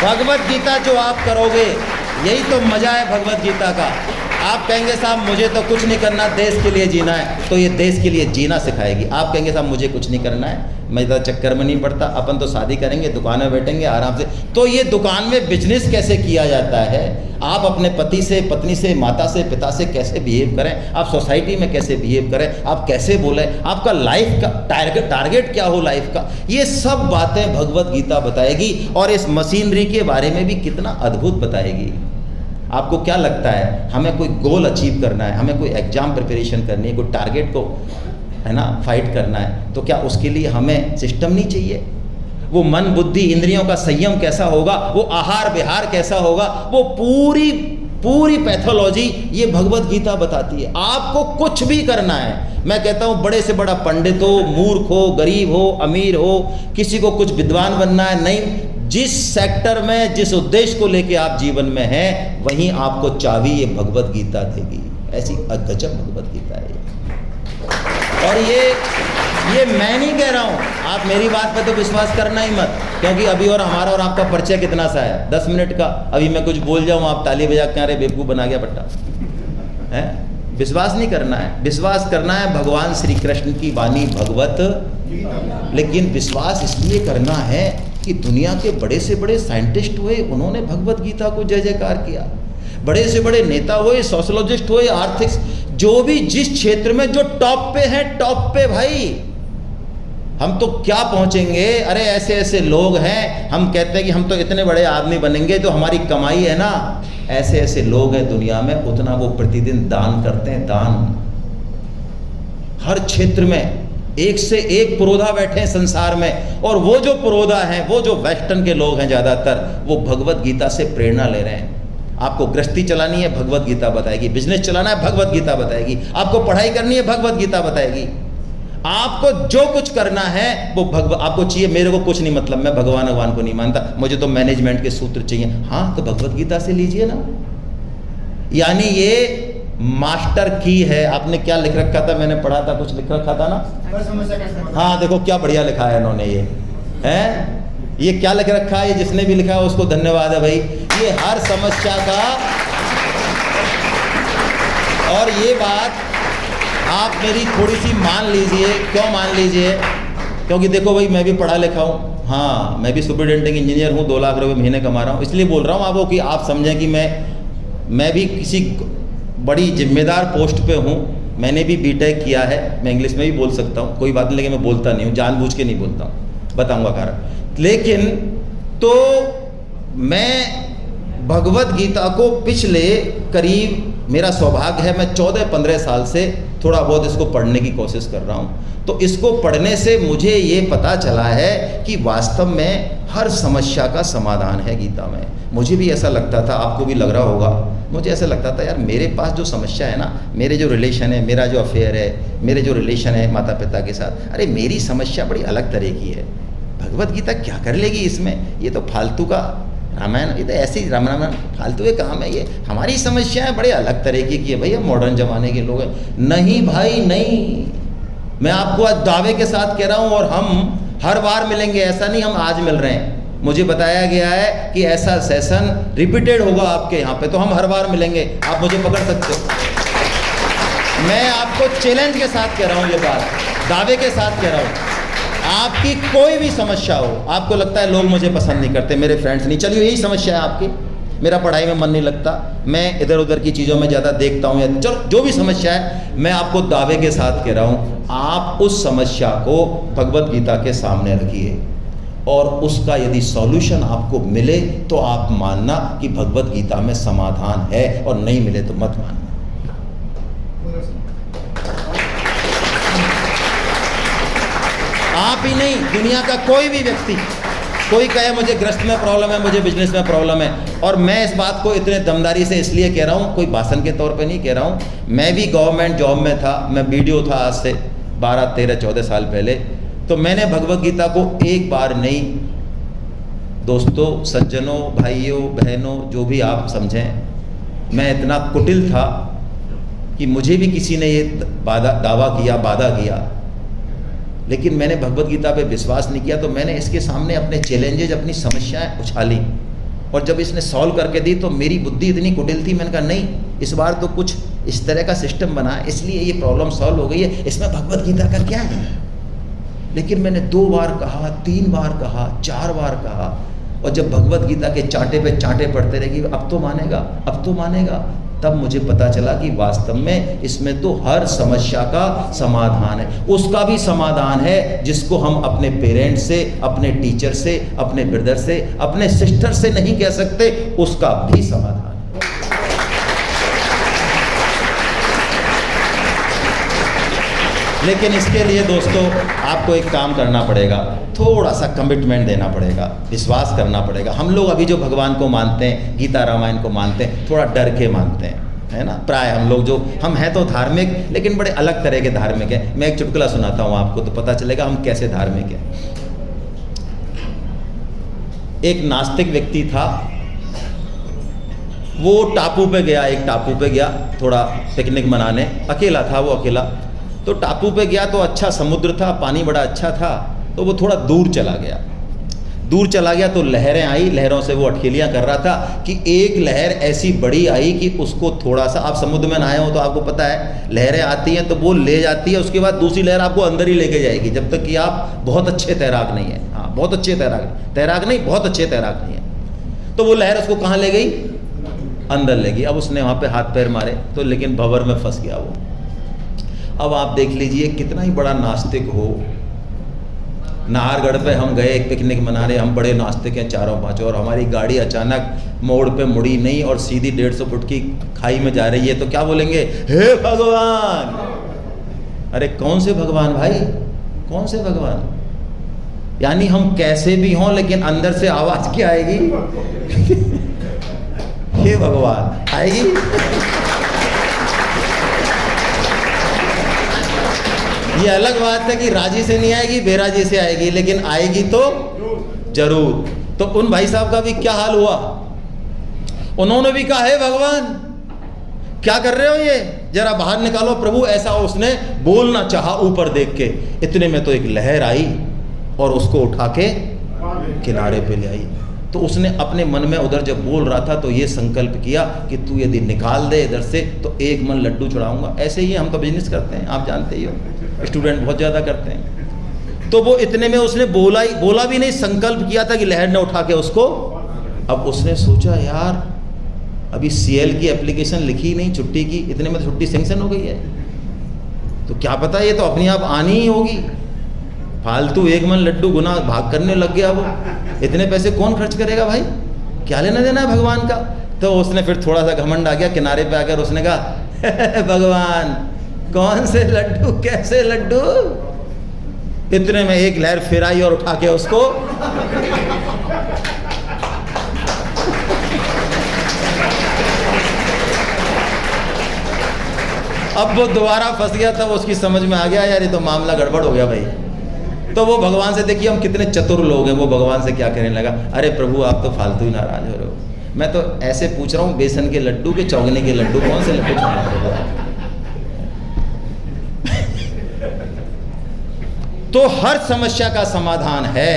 भगवत गीता जो आप करोगे, यही तो मजा है भगवत गीता का। आप कहेंगे साहब मुझे तो कुछ नहीं करना, देश के लिए जीना है, तो ये देश के लिए जीना सिखाएगी। आप कहेंगे साहब मुझे कुछ नहीं करना है, मैं ज़्यादा चक्कर में नहीं पड़ता, अपन तो शादी करेंगे, दुकान में बैठेंगे आराम से, तो ये दुकान में बिजनेस कैसे किया जाता है, आप अपने पति से, पत्नी से, माता से, पिता से कैसे बिहेव करें, आप सोसाइटी में कैसे बिहेव करें, आप कैसे बोलें, आपका लाइफ का टारगेट क्या हो लाइफ का, ये सब बातें भगवत गीता बताएगी। और इस मशीनरी के बारे में भी कितना अद्भुत बताएगी। आपको क्या लगता है, हमें कोई गोल अचीव करना है, हमें कोई एग्जाम प्रिपरेशन करनी है, कोई टारगेट को है ना फाइट करना है, तो क्या उसके लिए हमें सिस्टम नहीं चाहिए? वो मन बुद्धि इंद्रियों का संयम कैसा होगा, वो आहार विहार कैसा होगा, वो पूरी पैथोलॉजी ये भगवत गीता बताती है। आपको कुछ भी करना है, मैं कहता हूँ बड़े से बड़ा पंडित हो, मूर्ख हो, गरीब हो, अमीर हो, किसी को कुछ विद्वान बनना है, नहीं, जिस सेक्टर में, जिस उद्देश्य को लेके आप जीवन में हैं, वहीं आपको चाबी ये भगवत गीता देगी। ऐसी गजब भगवत गीता है। और ये मैं नहीं कह रहा हूँ, आप मेरी बात पे तो विश्वास करना ही मत, क्योंकि अभी और हमारा और आपका परिचय कितना सा है, 10 मिनट का। अभी मैं कुछ बोल जाऊँ, आप ताली बजा के अरे बेवकूफ़ बना गया बट्टा, है? विश्वास नहीं करना है, विश्वास करना है भगवान श्री कृष्ण की वाणी भगवत। लेकिन विश्वास इसलिए करना है कि दुनिया के बड़े से बड़े साइंटिस्ट हुए, उन्होंने भगवत गीता को जय जयकार किया। बड़े से बड़े नेता हुए, सोशोलॉजिस्ट हुए, आर्थिक, जो भी जिस क्षेत्र में जो टॉप पे है, टॉप पे भाई, हम तो क्या पहुंचेंगे। अरे ऐसे ऐसे लोग हैं, हम कहते हैं कि हम तो इतने बड़े आदमी बनेंगे, जो हमारी कमाई है ना, ऐसे ऐसे लोग हैं दुनिया में, उतना वो प्रतिदिन दान करते हैं, दान। हर क्षेत्र में एक से एक पुरोधा बैठे हैं संसार में, और वो जो पुरोधा हैं, वो जो वेस्टर्न के लोग हैं ज़्यादातर, वो भगवत गीता से प्रेरणा ले रहे हैं। आपको गृहस्थी चलानी है, भगवत गीता बताएगी, बिजनेस चलाना है, भगवत गीता बताएगी, आपको पढ़ाई करनी है, भगवत गीता बताएगी, आपको जो कुछ करना है वो आपको चाहिए। मेरे को कुछ नहीं मतलब, मैं भगवान को नहीं मानता, मुझे तो मैनेजमेंट के सूत्र चाहिए। हाँ, तो भगवत गीता से लीजिए ना। यानी ये मास्टर की है। आपने क्या लिख रखा था, मैंने पढ़ा था, कुछ लिख रखा था ना। हाँ देखो क्या बढ़िया लिखा है इन्होंने, ये है, ये क्या लिख रखा है, ये जिसने भी लिखा है उसको धन्यवाद है भाई। ये हर समस्या का, और ये बात आप मेरी थोड़ी सी मान लीजिए। क्यों मान लीजिए? क्योंकि देखो भाई, मैं भी पढ़ा लिखा हूँ, हाँ, मैं भी सुपरिटेंडिंग इंजीनियर हूँ, 2 लाख रुपए महीने कमा रहा हूँ। इसलिए बोल रहा हूँ आपको कि आप समझें कि मैं भी किसी बड़ी जिम्मेदार पोस्ट पे हूँ। मैंने भी बीटेक किया है, मैं इंग्लिश में भी बोल सकता हूँ, कोई बात नहीं, लेकिन मैं बोलता नहीं हूँ, जानबूझ के नहीं बोलता हूँ, बताऊँगा कारण। लेकिन तो मैं भगवत गीता को पिछले करीब, मेरा सौभाग्य है, मैं 14-15 साल से थोड़ा बहुत इसको पढ़ने की कोशिश कर रहा हूँ। तो इसको पढ़ने से मुझे ये पता चला है कि वास्तव में हर समस्या का समाधान है गीता में। मुझे भी ऐसा लगता था, आपको भी लग रहा होगा। मुझे ऐसा लगता था यार मेरे पास जो समस्या है ना, मेरे जो रिलेशन है, मेरा जो अफेयर है, मेरे जो रिलेशन है माता पिता के साथ, अरे मेरी समस्या बड़ी अलग तरह की है। भगवत गीता क्या कर लेगी इसमें? ये तो फालतू का रामायण, ये तो ऐसे ही रामायण फालतू के काम है। ये हमारी समस्याएं बड़े अलग तरीके की है भैया, मॉडर्न ज़माने के लोग हैं। नहीं भाई नहीं, मैं आपको आज दावे के साथ कह रहा हूँ, और हम हर बार मिलेंगे, ऐसा नहीं हम आज मिल रहे हैं। मुझे बताया गया है कि ऐसा सेशन रिपीटेड होगा आपके यहाँ पे, तो हम हर बार मिलेंगे, आप मुझे पकड़ सकते हो। मैं आपको चैलेंज के साथ कह रहा हूँ, ये बात दावे के साथ कह रहा हूँ। आपकी कोई भी समस्या हो, आपको लगता है लोग मुझे पसंद नहीं करते, मेरे फ्रेंड्स नहीं, चलिए यही समस्या है आपकी, मेरा पढ़ाई में मन नहीं लगता, मैं इधर उधर की चीज़ों में ज़्यादा देखता हूँ, या चलो जो भी समस्या है, मैं आपको दावे के साथ कह रहा हूँ, आप उस समस्या को भगवत गीता के सामने रखिए, और उसका यदि सॉल्यूशन आपको मिले तो आप मानना कि भगवत गीता में समाधान है, और नहीं मिले तो मत मानना। आप ही नहीं, दुनिया का कोई भी व्यक्ति, कोई कहे मुझे ग्रस्त में प्रॉब्लम है, मुझे बिजनेस में प्रॉब्लम है, और मैं इस बात को इतने दमदारी से इसलिए कह रहा हूँ, कोई भाषण के तौर पे नहीं कह रहा हूँ। मैं भी गवर्नमेंट जॉब में था, मैं बीडीओ था आज से 12, 13, 14 साल पहले। तो मैंने भगवत गीता को एक बार नहीं, दोस्तों, सज्जनों, भाइयों, बहनों, जो भी आप समझें, मैं इतना कुटिल था कि मुझे भी किसी ने ये दावा किया, वादा किया, लेकिन मैंने भगवत गीता पे विश्वास नहीं किया। तो मैंने इसके सामने अपने चैलेंजेज, अपनी समस्याएं उछाली, और जब इसने सॉल्व करके दी तो मेरी बुद्धि इतनी कुटिल थी, मैंने कहा नहीं, इस बार तो कुछ इस तरह का सिस्टम बना, इसलिए ये प्रॉब्लम सॉल्व हो गई है, इसमें भगवत गीता का क्या है। लेकिन मैंने 2 बार कहा, 3 बार कहा, 4 बार कहा, और जब भगवत गीता के चांटे पे चांटे पड़ते रहेगी, अब तो मानेगा, अब तो मानेगा, तब मुझे पता चला कि वास्तव में इसमें तो हर समस्या का समाधान है। उसका भी समाधान है जिसको हम अपने पेरेंट्स से, अपने टीचर से, अपने ब्रदर से, अपने सिस्टर से नहीं कह सकते, उसका भी समाधान है। लेकिन इसके लिए दोस्तों आपको एक काम करना पड़ेगा, थोड़ा सा कमिटमेंट देना पड़ेगा, विश्वास करना पड़ेगा। हम लोग अभी जो भगवान को मानते हैं, गीता रामायण को मानते हैं, थोड़ा डर के मानते हैं, है ना। प्राय हम लोग जो हम हैं तो धार्मिक, लेकिन बड़े अलग तरह के धार्मिक हैं। मैं एक चुटकुला सुनाता हूँ आपको, तो पता चलेगा हम कैसे धार्मिक हैं। एक नास्तिक व्यक्ति था, वो टापू पे गया, एक टापू पे गया थोड़ा पिकनिक मनाने, अकेला था वो, अकेला। तो टापू पे गया तो अच्छा समुद्र था, पानी बड़ा अच्छा था, तो वो थोड़ा दूर चला गया। दूर चला गया तो लहरें आई, लहरों से वो अटखेलियाँ कर रहा था कि एक लहर ऐसी बड़ी आई कि उसको थोड़ा सा, आप समुद्र में नहाए हो तो आपको पता है, लहरें आती हैं तो वो ले जाती है, उसके बाद दूसरी लहर आपको अंदर ही लेके जाएगी, जब तक कि आप बहुत अच्छे तैराक नहीं हैं। हाँ, बहुत अच्छे तैराक नहीं, बहुत अच्छे तैराक नहीं है। तो वो लहर उसको कहाँ ले गई? अंदर ले गई। अब उसने वहाँ पे हाथ पैर मारे तो, लेकिन भंवर में फंस गया वो। अब आप देख लीजिए, कितना ही बड़ा नास्तिक हो। नाहरगढ़ पे हम गए पिकनिक मनाने, हम बड़े नास्तिक हैं चारों पांचों, और हमारी गाड़ी अचानक मोड़ पे मुड़ी नहीं और सीधी 150 फुट की खाई में जा रही है, तो क्या बोलेंगे? हे भगवान! अरे कौन से भगवान भाई, कौन से भगवान? यानी हम कैसे भी हों, लेकिन अंदर से आवाज क्या आएगी? हे भगवान आएगी। ये अलग बात है कि राजी से नहीं आएगी, बेराजी से आएगी, लेकिन आएगी तो जरूर। तो उन भाई साहब का भी क्या हाल हुआ, उन्होंने भी कहा, हे भगवान क्या कर रहे हो, ये जरा बाहर निकालो प्रभु। ऐसा उसने बोलना चाहा ऊपर देख के, इतने में तो एक लहर आई और उसको उठा के किनारे पे ले आई। तो उसने अपने मन में उधर जब बोल रहा था तो ये संकल्प किया कि तू यदि निकाल दे इधर से तो 1 मन लड्डू चढ़ाऊंगा। ऐसे ही हम तो बिजनेस करते हैं, आप जानते ही हो, स्टूडेंट बहुत ज़्यादा करते हैं। तो वो इतने में उसने बोला भी नहीं, संकल्प किया था कि लहर ने उठा के उसको। अब उसने सोचा, यार अभी CL की एप्लीकेशन लिखी नहीं छुट्टी की, इतने में तो छुट्टी सैंक्शन हो गई है, तो क्या पता ये तो अपने आप आनी ही होगी। फालतू 1 मन लड्डू गुना भाग करने लग गया वो। इतने पैसे कौन खर्च करेगा भाई, क्या लेना देना है भगवान का। तो उसने फिर थोड़ा सा घमंड आ गया, किनारे पे आकर उसने कहा, भगवान कौन से लड्डू, कैसे लड्डू। इतने में एक लहर फिर आई और उठा के उसको अब वो दोबारा फंस गया, तब उसकी समझ में आ गया यार ये तो मामला गड़बड़ हो गया भाई। तो वो भगवान से, देखिए हम कितने चतुर लोग हैं, वो भगवान से क्या कहने लगा, अरे प्रभु आप तो फालतू ही नाराज हो रहे हो, मैं तो ऐसे पूछ रहा हूँ बेसन के लड्डू के चौगने के लड्डू, कौन से लड्डू खाना प्रभु। तो हर समस्या का समाधान है,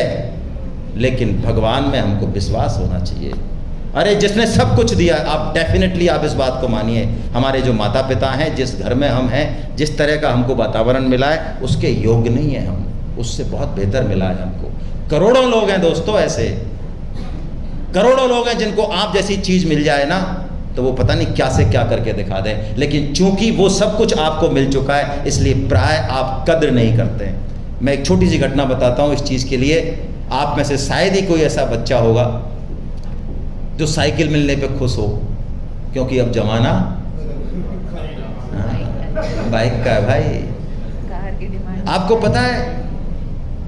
लेकिन भगवान में हमको विश्वास होना चाहिए। अरे जिसने सब कुछ दिया, आप डेफिनेटली आप इस बात को मानिए, हमारे जो माता पिता हैं, जिस घर में हम हैं, जिस तरह का हमको वातावरण मिला है, उसके योग्य नहीं है हम, उससे बहुत बेहतर मिला है हमको। करोड़ों लोग हैं दोस्तों, ऐसे करोड़ों लोग हैं जिनको आप जैसी चीज़ मिल जाए ना, तो वो पता नहीं क्या से क्या करके दिखा दें, लेकिन चूंकि वो सब कुछ आपको मिल चुका है, इसलिए प्राय आप कद्र नहीं करते हैं। मैं एक छोटी सी घटना बताता हूँ इस चीज़ के लिए। आप में से शायद ही कोई ऐसा बच्चा होगा जो साइकिल मिलने पे खुश हो, क्योंकि अब जमाना बाइक का है भाई। कार की डिमांड। आपको पता है,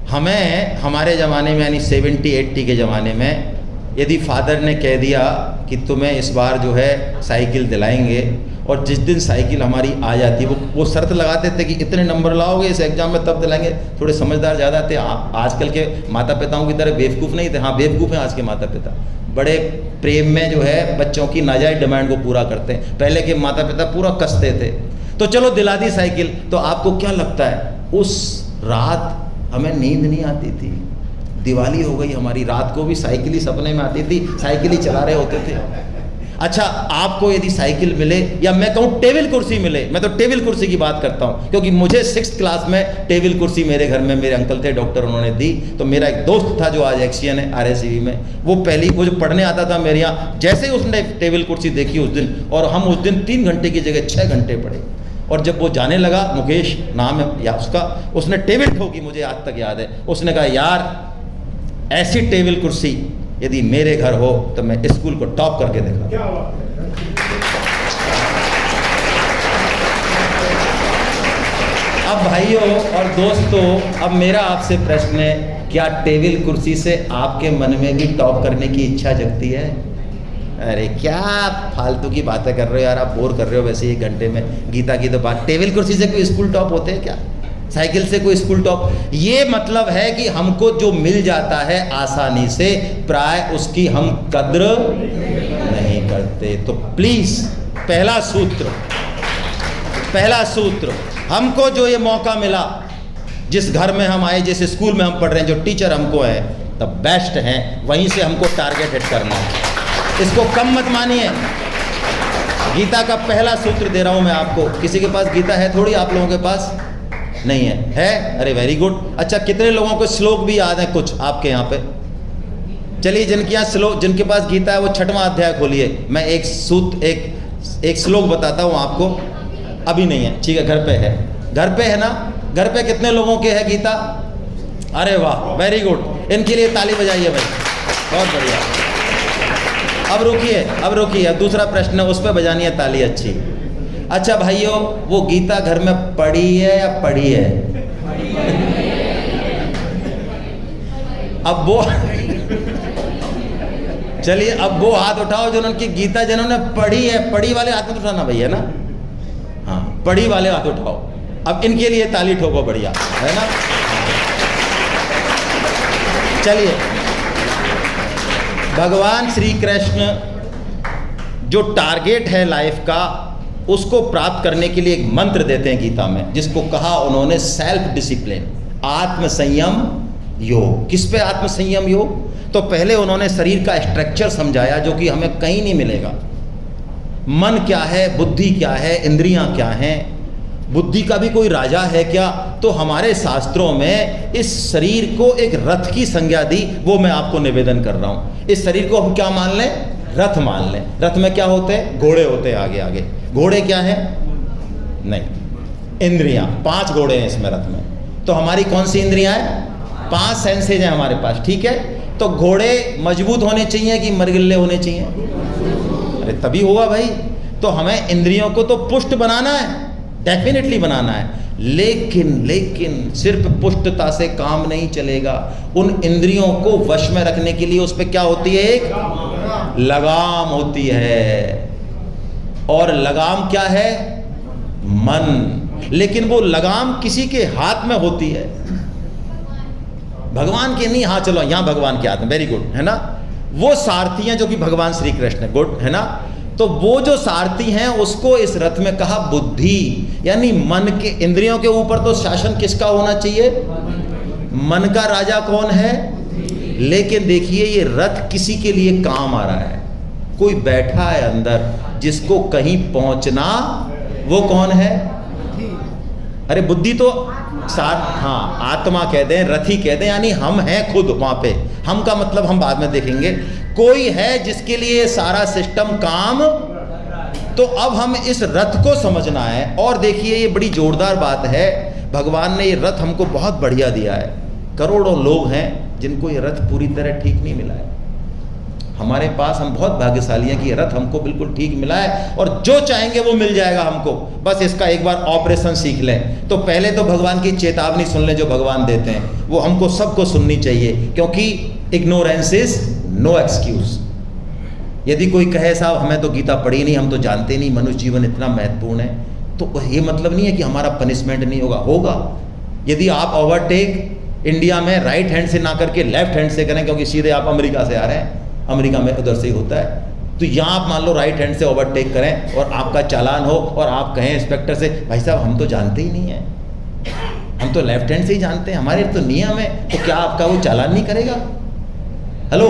हमें हमारे ज़माने में यानी 70-80 के ज़माने में यदि फादर ने कह दिया कि तुम्हें इस बार जो है साइकिल दिलाएंगे, और जिस दिन साइकिल हमारी आ जाती, वो शर्त लगाते थे कि इतने नंबर लाओगे इस एग्ज़ाम में तब दिलाएंगे। थोड़े समझदार ज़्यादा थे, आजकल के माता पिताओं की तरह बेवकूफ़ नहीं थे। हाँ बेवकूफ़ हैं आज के माता पिता, बड़े प्रेम में जो है बच्चों की नाजायज़ डिमांड को पूरा करते हैं। पहले के माता पिता पूरा कसते थे। तो चलो दिला दी साइकिल, तो आपको क्या लगता है, उस रात हमें नींद नहीं आती थी, दिवाली हो गई हमारी, रात को भी साइकिल ही सपने में आती थी, साइकिल ही चला रहे होते थे। अच्छा, आपको यदि साइकिल मिले, या मैं कहूँ टेबल कुर्सी मिले, मैं तो टेबल कुर्सी की बात करता हूँ, क्योंकि मुझे 6th क्लास में टेबल कुर्सी मेरे घर में मेरे अंकल थे डॉक्टर, उन्होंने दी। तो मेरा एक दोस्त था जो आज एक्सियन है RSCB में, वो जो पढ़ने आता था मेरे यहाँ, जैसे ही उसने टेबल कुर्सी देखी उस दिन, और हम उस दिन 3 घंटे की जगह 6 घंटे पढ़े। और जब वो जाने लगा, मुकेश नाम है या उसका, उसने टेबल ठोकी, मुझे आज तक याद है। उसने कहा यार ऐसी टेबल कुर्सी यदि मेरे घर हो तो मैं स्कूल को टॉप करके देखा। अब भाइयों और दोस्तों, अब मेरा आपसे प्रश्न है, क्या टेबल कुर्सी से आपके मन में भी टॉप करने की इच्छा जगती है? अरे क्या फालतू की बातें कर रहे हो यार, आप बोर कर रहे हो वैसे 1 घंटे में। गीता की तो बात, टेबल कुर्सी से कोई स्कूल टॉप होते हैं क्या? साइकिल से कोई स्कूल टॉप? ये मतलब है कि हमको जो मिल जाता है आसानी से, प्राय उसकी हम कद्र नहीं करते। तो प्लीज पहला सूत्र, हमको जो ये मौका मिला, जिस घर में हम आए, जिस स्कूल में हम पढ़ रहे हैं, जो टीचर हमको है द बेस्ट हैं, वहीं से हमको टारगेट हिट करना है। इसको कम मत मानिए। गीता का पहला सूत्र दे रहा हूं मैं आपको। किसी के पास गीता है? थोड़ी आप लोगों के पास नहीं है? अरे वेरी गुड। अच्छा, कितने लोगों को श्लोक भी याद है कुछ आपके यहाँ पे? चलिए, जिनके यहाँ श्लोक, जिनके पास गीता है वो 6वां अध्याय खोलिए। मैं एक श्लोक बताता हूँ आपको। अभी नहीं है, ठीक है, घर पे है ना? घर पे कितने लोगों के है गीता? अरे वाह, वेरी गुड, इनके लिए ताली बजाइए भाई, बहुत बढ़िया। अब रुकिए, दूसरा प्रश्न है, उस पर बजानी है ताली अच्छी। अच्छा भाइयों, वो गीता घर में पढ़ी है या पढ़ी है? अब वो चलिए, अब वो हाथ उठाओ जिन्होंने गीता जिन्होंने पढ़ी है। पढ़ी वाले हाथ में उठाना भैया ना, हाँ, पढ़ी वाले हाथ उठाओ। अब इनके लिए ताली ठोको, बढ़िया है ना? चलिए, भगवान श्री कृष्ण जो टारगेट है लाइफ का, उसको प्राप्त करने के लिए एक मंत्र देते हैं गीता में, जिसको कहा उन्होंने सेल्फ डिसिप्लिन, आत्मसंयम योग। किस पे आत्मसंयम योग? तो पहले उन्होंने शरीर का स्ट्रक्चर समझाया, जो कि हमें कहीं नहीं मिलेगा। मन क्या है, बुद्धि क्या है, इंद्रियां क्या हैं, बुद्धि का भी कोई राजा है क्या? तो हमारे शास्त्रों में इस शरीर को एक रथ की संज्ञा दी, वो मैं आपको निवेदन कर रहा हूं। इस शरीर को हम क्या मान लें? रथ मान लें। रथ में क्या होते हैं? घोड़े होते हैं आगे आगे। घोड़े क्या है? नहीं, इंद्रियां। 5 घोड़े हैं इसमें रथ में। तो हमारी कौन सी इंद्रियां हैं? 5 सेंसेज हैं हमारे पास, ठीक है? तो घोड़े मजबूत होने चाहिए कि मरगिल्ले होने चाहिए? अरे तभी होगा भाई। तो हमें इंद्रियों को तो पुष्ट बनाना है, डेफिनेटली बनाना है, लेकिन सिर्फ पुष्टता से काम नहीं चलेगा। उन इंद्रियों को वश में रखने के लिए उस पर क्या होती है? एक लगाम होती है। और लगाम क्या है? मन। लेकिन वो लगाम किसी के हाथ में होती है, भगवान के नहीं। हाँ चलो, यहाँ भगवान के हाथ में, वेरी गुड, है ना। वो सारथी हैं जो कि भगवान श्री कृष्ण है, गुड, है ना। तो वो जो सारथी हैं उसको इस रथ में कहा बुद्धि, यानी मन के, इंद्रियों के ऊपर तो शासन किसका होना चाहिए? मन का राजा कौन है? लेकिन देखिए ये रथ किसी के लिए काम आ रहा है। कोई बैठा है अंदर जिसको कहीं पहुंचना, वो कौन है? अरे बुद्धि तो हाँ आत्मा कह दें, रथी कह दें, यानी हम हैं खुद वहां पे। हम का मतलब हम बाद में देखेंगे। कोई है जिसके लिए सारा सिस्टम काम। तो अब हम इस रथ को समझना है। और देखिए ये बड़ी जोरदार बात है, भगवान ने ये रथ हमको बहुत बढ़िया दिया है। करोड़ों लोग हैं जिनको ये रथ पूरी तरह ठीक नहीं मिला है। हमारे पास, हम बहुत भाग्यशाली हैं कि ये रथ हमको बिल्कुल ठीक मिला है, और जो चाहेंगे वो मिल जाएगा हमको। बस इसका एक बार ऑपरेशन सीख लें। तो पहले तो भगवान की चेतावनी सुन लें जो भगवान देते हैं, वो हमको सबको सुननी चाहिए, क्योंकि इग्नोरेंस इज नो एक्सक्यूज। यदि कोई कहे साहब हमें तो गीता पढ़ी नहीं, हम तो जानते नहीं मनुष्य जीवन इतना महत्वपूर्ण है, तो ये मतलब नहीं है कि हमारा पनिशमेंट नहीं होगा। यदि आप ओवरटेक इंडिया में राइट हैंड से ना करके लेफ्ट हैंड से करें, क्योंकि सीधे आप अमेरिका से आ रहे हैं, अमेरिका में उधर से ही होता है, तो यहाँ आप मान लो राइट हैंड से ओवरटेक करें और आपका चालान हो और आप कहें इंस्पेक्टर से भाई साहब हम तो जानते ही नहीं हैं, हम तो लेफ्ट हैंड से ही जानते हैं, हमारे तो नियम है, तो क्या आपका वो चालान नहीं करेगा? हेलो,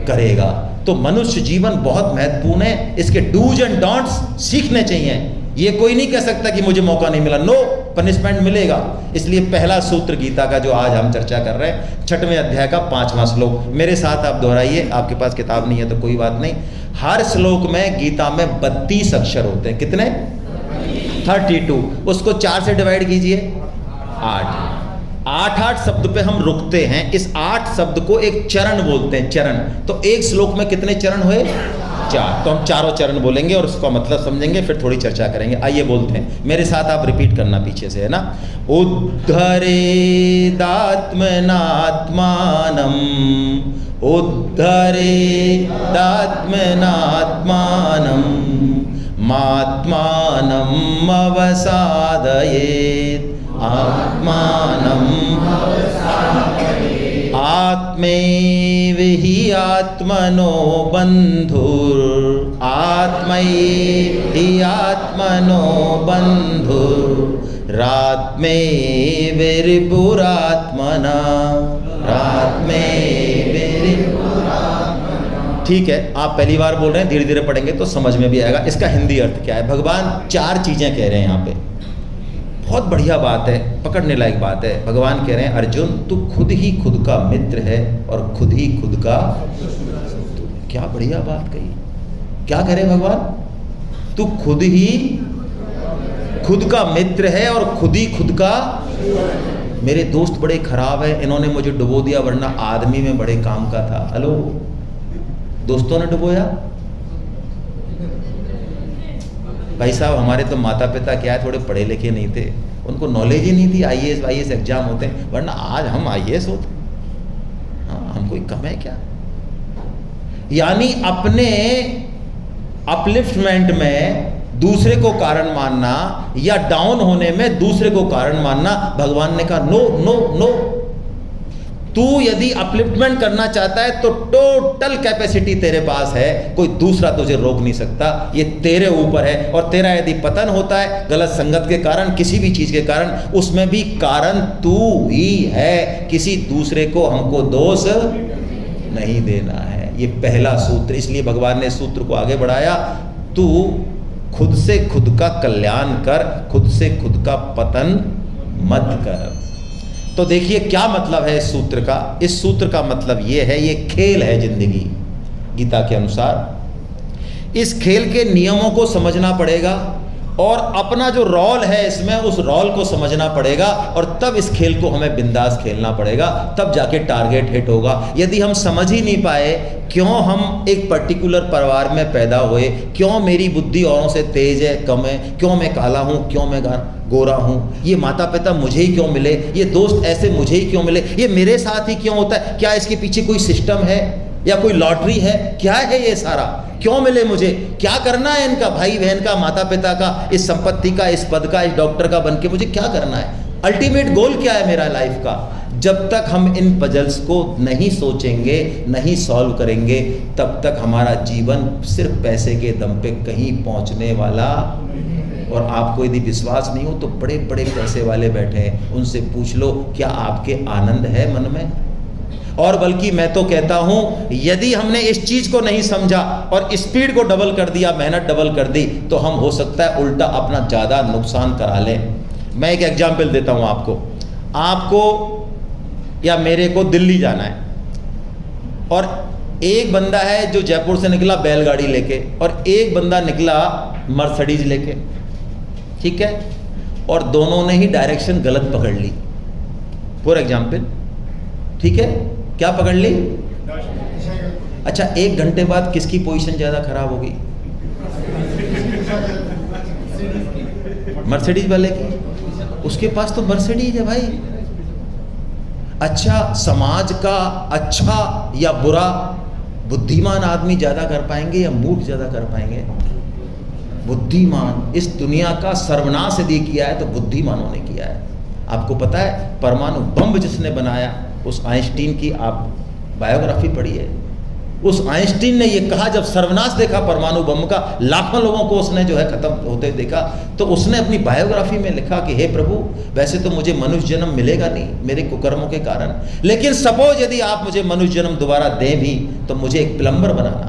करेगा। तो मनुष्य जीवन बहुत महत्वपूर्ण है, इसके डूज एंड डोंट्स सीखने चाहिए। ये कोई नहीं कह सकता कि मुझे मौका नहीं मिला, नो, पनिशमेंट मिलेगा। इसलिए पहला सूत्र गीता का जो आज हम चर्चा कर रहे हैं, 6वें अध्याय का 5वां श्लोक, मेरे साथ आप दोहराइए। आपके पास किताब नहीं है तो कोई बात नहीं। हर श्लोक में गीता में 32 अक्षर होते हैं। कितने? 32। उसको 4 से डिवाइड कीजिए, 8 शब्द पे हम रुकते हैं। इस 8 शब्द को एक चरण बोलते हैं, चरण। तो एक श्लोक में कितने चरण हुए? 4। तो हम चारों चरण बोलेंगे और उसका मतलब समझेंगे, फिर थोड़ी चर्चा करेंगे। आइए बोलते हैं, मेरे साथ आप रिपीट करना पीछे से, है ना। उद्धरेदात्मनात्मानम्, उद्धरेदात्मनात्मानम्, मात्मानम् अवसादयेत्, आत्मानम् आत्मैव हि आत्मनो बन्धुर्, आत्मैव हि आत्मनो बन्धुर्, रात्मैव रिपुरात्मना, रात्मैव रिपुरात्मना। ठीक है, आप पहली बार बोल रहे हैं, धीरे धीरे पढ़ेंगे तो समझ में भी आएगा इसका हिंदी अर्थ क्या है। भगवान 4 चीजें कह रहे हैं यहाँ पे, बहुत बढ़िया बात है, पकड़ने लायक बात है। भगवान कह रहे हैं अर्जुन तू खुद ही खुद का मित्र है और खुद ही खुद का, क्या बढ़िया बात कही। क्या कह रहे हैं भगवान? तू खुद ही खुद का मित्र है और खुद ही खुद का। मेरे दोस्त बड़े खराब है, इन्होंने मुझे डुबो दिया, वरना आदमी में बड़े काम का था। हेलो, दोस्तों ने डुबोया? भाई साहब हमारे तो माता पिता क्या है, थोड़े पढ़े लिखे नहीं थे, उनको नॉलेज ही नहीं थी। आईएएस एग्जाम होते हैं, वरना आज हम आईएएस होते। हाँ, हम कोई कम है क्या? यानी अपने अपलिफ्टमेंट में दूसरे को कारण मानना या डाउन होने में दूसरे को कारण मानना, भगवान ने कहा नो नो नो। तू यदि अपलिफ्टमेंट करना चाहता है तो टोटल कैपेसिटी तेरे पास है, कोई दूसरा तुझे रोक नहीं सकता, ये तेरे ऊपर है। और तेरा यदि पतन होता है गलत संगत के कारण, किसी भी चीज के कारण, उसमें भी कारण तू ही है, किसी दूसरे को हमको दोष नहीं देना है। ये पहला सूत्र, इसलिए भगवान ने सूत्र को आगे बढ़ाया, तू खुद से खुद का कल्याण कर, खुद से खुद का पतन मत कर। तो देखिए क्या मतलब है इस सूत्र का। इस सूत्र का मतलब ये है, ये खेल है जिंदगी गीता के अनुसार। इस खेल के नियमों को समझना पड़ेगा और अपना जो रोल है इसमें, उस रोल को समझना पड़ेगा, और तब इस खेल को हमें बिंदास खेलना पड़ेगा, तब जाके टारगेट हिट होगा। यदि हम समझ ही नहीं पाए क्यों हम एक पर्टिकुलर परिवार में पैदा हुए, क्यों मेरी बुद्धि औरों से तेज है कम है, क्यों मैं काला हूँ, क्यों मैं गोरा हूँ, ये माता पिता मुझे ही क्यों मिले, ये दोस्त ऐसे मुझे ही क्यों मिले, ये मेरे साथ ही क्यों होता है, क्या इसके पीछे कोई सिस्टम है? या कोई लॉटरी है? क्या है ये सारा? क्यों मिले मुझे? क्या करना है इनका, भाई बहन का, माता पिता का, इस संपत्ति का, इस पद का, इस डॉक्टर का बन के मुझे क्या करना है? अल्टीमेट गोल क्या है मेरा लाइफ का? जब तक हम इन पजल्स को नहीं सोचेंगे, नहीं सॉल्व करेंगे, तब तक हमारा जीवन सिर्फ पैसे के दम पे कहीं पहुंचने वाला। और आपको यदि विश्वास नहीं हो तो बड़े बड़े पैसे वाले बैठे हैं, उनसे पूछ लो क्या आपके आनंद है मन में? और बल्कि मैं तो कहता हूं, यदि हमने इस चीज को नहीं समझा और स्पीड को डबल कर दिया, मेहनत डबल कर दी, तो हम हो सकता है उल्टा अपना ज्यादा नुकसान करा लें। मैं एक एग्जाम्पल देता हूं आपको या मेरे को दिल्ली जाना है, और एक बंदा है जो जयपुर से निकला बैलगाड़ी लेके, और एक बंदा निकला मर्सिडीज लेके, ठीक है, और दोनों ने ही डायरेक्शन गलत पकड़ ली। फॉर एग्जाम्पल, ठीक है, क्या पकड़ ली? अच्छा, 1 घंटे बाद किसकी पोजीशन ज्यादा खराब होगी? मर्सिडीज वाले की। उसके पास तो मर्सिडीज है भाई। अच्छा, समाज का अच्छा या बुरा बुद्धिमान आदमी ज्यादा कर पाएंगे या मूर्ख ज्यादा कर पाएंगे? बुद्धिमान। इस दुनिया का सर्वनाश यदि किया है तो बुद्धिमानों ने किया है। आपको पता है परमाणु बम जिसने बनाया, उस आइंस्टीन की आप बायोग्राफी पढ़िए। उस आइंस्टीन ने ये कहा, जब सर्वनाश देखा परमाणु बम का, लाखों लोगों को उसने जो है खत्म होते देखा, तो उसने अपनी बायोग्राफी में लिखा कि हे प्रभु, वैसे तो मुझे मनुष्य जन्म मिलेगा नहीं मेरे कुकर्मों के कारण, लेकिन सपोज यदि आप मुझे मनुष्य जन्म दोबारा दें भी, तो मुझे एक प्लम्बर बनाना।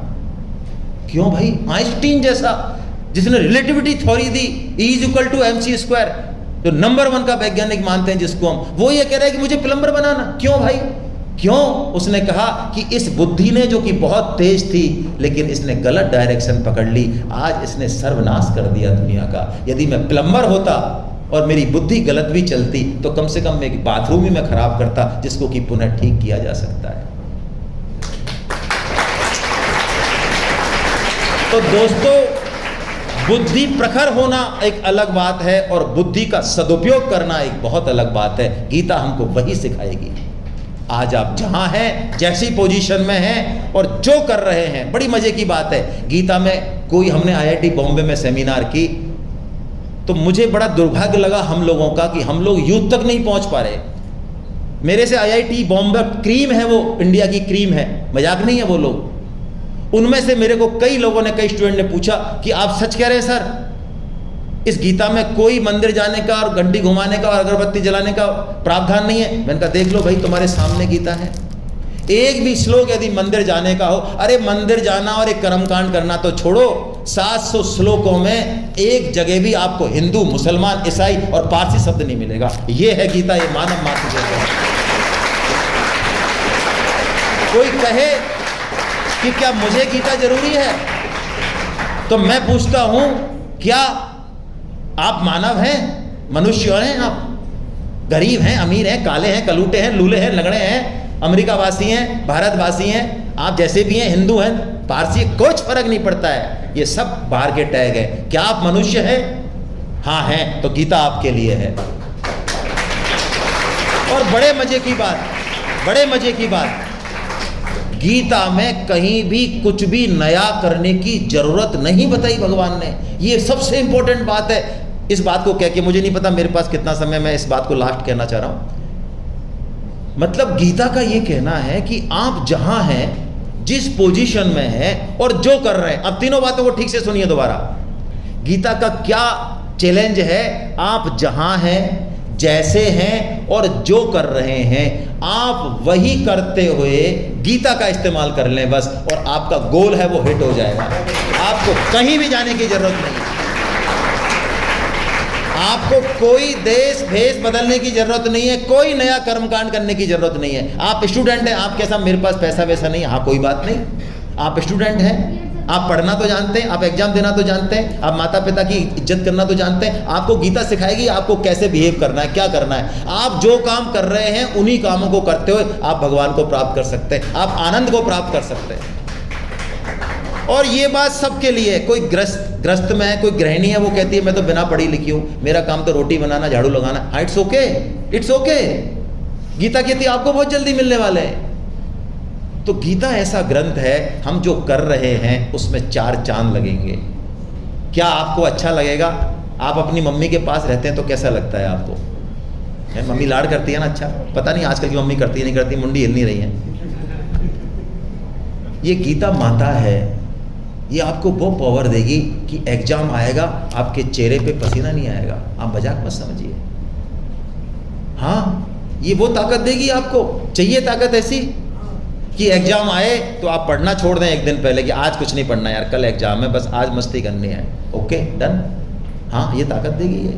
क्यों भाई? आइंस्टीन जैसा, जिसने रिलेटिविटी थ्योरी दी, E=mc², जो नंबर 1 का वैज्ञानिक मानते हैं जिसको हम, वो ये कह रहे हैं कि मुझे प्लम्बर बनाना। क्यों भाई? क्यों? उसने कहा कि इस बुद्धि ने, जो कि बहुत तेज थी, लेकिन इसने गलत डायरेक्शन पकड़ ली, आज इसने सर्वनाश कर दिया दुनिया का। यदि मैं प्लम्बर होता और मेरी बुद्धि गलत भी चलती, तो कम से कम एक बाथरूम ही मैं खराब करता, जिसको कि पुनः ठीक किया जा सकता है। तो दोस्तों, बुद्धि प्रखर होना एक अलग बात है, और बुद्धि का सदुपयोग करना एक बहुत अलग बात है। गीता हमको वही सिखाएगी। आज आप जहां हैं, जैसी पोजीशन में हैं और जो कर रहे हैं, बड़ी मजे की बात है। गीता में कोई, हमने IIT बॉम्बे में सेमिनार की, तो मुझे बड़ा दुर्भाग्य लगा हम लोगों का कि हम लोग यूथ तक नहीं पहुंच पा रहे। मेरे से IIT बॉम्बे क्रीम है, वो इंडिया की क्रीम है, मजाक नहीं है वो लोग। उनमें से मेरे को कई लोगों ने, कई स्टूडेंट ने पूछा कि आप सच कह रहे हैं सर, इस गीता में कोई मंदिर जाने का और घंटी घुमाने का और अगरबत्ती जलाने का प्रावधान नहीं है? मैंने कहा देख लो भाई, तुम्हारे सामने गीता है, एक भी श्लोक यदि मंदिर जाने का हो, अरे मंदिर जाना और एक कर्मकांड करना तो छोड़ो, 700 श्लोकों में एक जगह भी आपको हिंदू, मुसलमान, ईसाई और पारसी शब्द नहीं मिलेगा। ये है गीता, ये मानव मात्र जैसा है। कोई कहे कि क्या मुझे गीता जरूरी है, तो मैं पूछता हूं, क्या आप मानव हैं, मनुष्य हैं? आप गरीब हैं, अमीर हैं, काले हैं, कलूटे हैं, लूले हैं, लगड़े हैं, अमेरिका वासी हैं, भारतवासी हैं, आप जैसे भी हैं, हिंदू हैं, पारसी, कुछ फर्क नहीं पड़ता है। ये सब बाहर के टैग है। क्या आप मनुष्य हैं? हाँ हैं, तो गीता आपके लिए है। और बड़े मजे की बात, बड़े मजे की बात, गीता में कहीं भी कुछ भी नया करने की जरूरत नहीं बताई भगवान ने। ये सबसे इंपॉर्टेंट बात है। इस बात को कह के, मुझे नहीं पता मेरे पास कितना समय, मैं इस बात को लास्ट कहना चाह रहा हूं। मतलब गीता का ये कहना है कि आप जहां हैं, जिस पोजीशन में हैं और जो कर रहे हैं, अब तीनों बातों को ठीक से सुनिए दोबारा। गीता का क्या चैलेंज है? आप जहां हैं, जैसे हैं और जो कर रहे हैं, आप वही करते हुए गीता का इस्तेमाल कर लें बस, और आपका गोल है वो हिट हो जाएगा। आपको कहीं भी जाने की जरूरत नहीं, आपको कोई देश भेष बदलने की जरूरत नहीं है, कोई नया कर्मकांड करने की जरूरत नहीं है। आप स्टूडेंट हैं, आप कैसा, मेरे पास पैसा वैसा नहीं, हाँ कोई बात नहीं, आप स्टूडेंट हैं, आप पढ़ना तो जानते हैं, आप एग्जाम देना तो जानते हैं, आप माता पिता की इज्जत करना तो जानते हैं। आपको गीता सिखाएगी आपको कैसे बिहेव करना है, क्या करना है। आप जो काम कर रहे हैं, उन्हीं कामों को करते हुए आप भगवान को प्राप्त कर सकते हैं, आप आनंद को प्राप्त कर सकते हैं। और ये बात सबके लिए, कोई ग्रस्त में है, कोई गृहिणी है, वो कहती है मैं तो बिना पढ़ी लिखी हूँ, मेरा काम तो रोटी बनाना, झाड़ू लगाना, it's okay, it's okay. Gita कहती है आपको बहुत जल्दी मिलने वाले हैं। तो गीता ऐसा ग्रंथ है, हम जो कर रहे हैं उसमें 4 चांद लगेंगे। क्या आपको अच्छा लगेगा? आप अपनी मम्मी के पास रहते हैं तो कैसा लगता है आपको? है, मम्मी लाड़ करती है ना? अच्छा, पता नहीं आजकल की मम्मी करती है नहीं करती, मुंडी हिल नहीं रही है। ये गीता माता है, ये आपको वो पावर देगी कि एग्जाम आएगा, आपके चेहरे पे पसीना नहीं आएगा। आप मजाक मत समझिए। हाँ, ये वो ताकत देगी आपको। चाहिए ताकत ऐसी कि एग्जाम आए तो आप पढ़ना छोड़ दें एक दिन पहले कि आज कुछ नहीं पढ़ना यार, कल एग्जाम है, बस आज मस्ती करनी है। Okay, done. हाँ, ये ताकत देगी ये।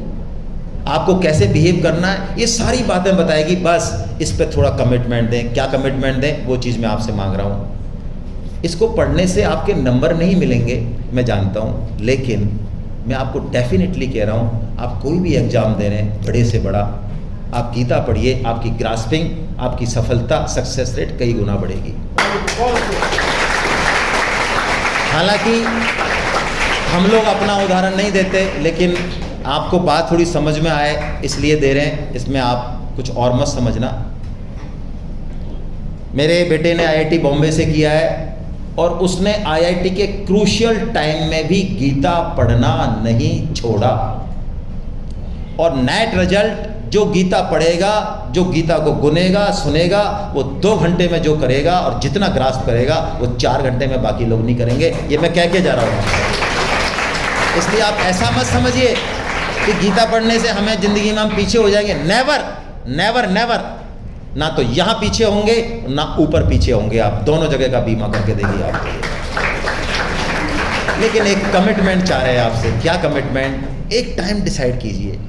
आपको कैसे बिहेव करना है ये सारी बातें बताएगी। बस इस पे थोड़ा कमिटमेंट दें। क्या कमिटमेंट दें? वो चीज़ मैं आपसे मांग रहा हूँ। इसको पढ़ने से आपके नंबर नहीं मिलेंगे, मैं जानता हूँ, लेकिन मैं आपको डेफिनेटली कह रहा हूँ, आप कोई भी एग्ज़ाम दे रहे हैं, बड़े से बड़ा, आप गीता पढ़िए, आपकी ग्रास्पिंग, आपकी सफलता, सक्सेस रेट कई गुना बढ़ेगी। हालांकि हम लोग अपना उदाहरण नहीं देते, लेकिन आपको बात थोड़ी समझ में आए इसलिए दे रहे हैं, इसमें आप कुछ और मत समझना। मेरे बेटे ने आईआईटी बॉम्बे से किया है और उसने आईआईटी के क्रूशियल टाइम में भी गीता पढ़ना नहीं छोड़ा। और नेट रिजल्ट, जो गीता पढ़ेगा, जो गीता को गुनेगा, सुनेगा, वो 2 घंटे में जो करेगा और जितना ग्रास्प करेगा वो 4 घंटे में बाकी लोग नहीं करेंगे। ये मैं कह के जा रहा हूँ। इसलिए आप ऐसा मत समझिए कि गीता पढ़ने से हमें ज़िंदगी में हम पीछे हो जाएंगे। Never never never. ना तो यहाँ पीछे होंगे ना ऊपर पीछे होंगे। आप दोनों जगह का बीमा करके देंगे आपको। लेकिन एक कमिटमेंट चाह रहे हैं आपसे। क्या कमिटमेंट? एक टाइम डिसाइड कीजिए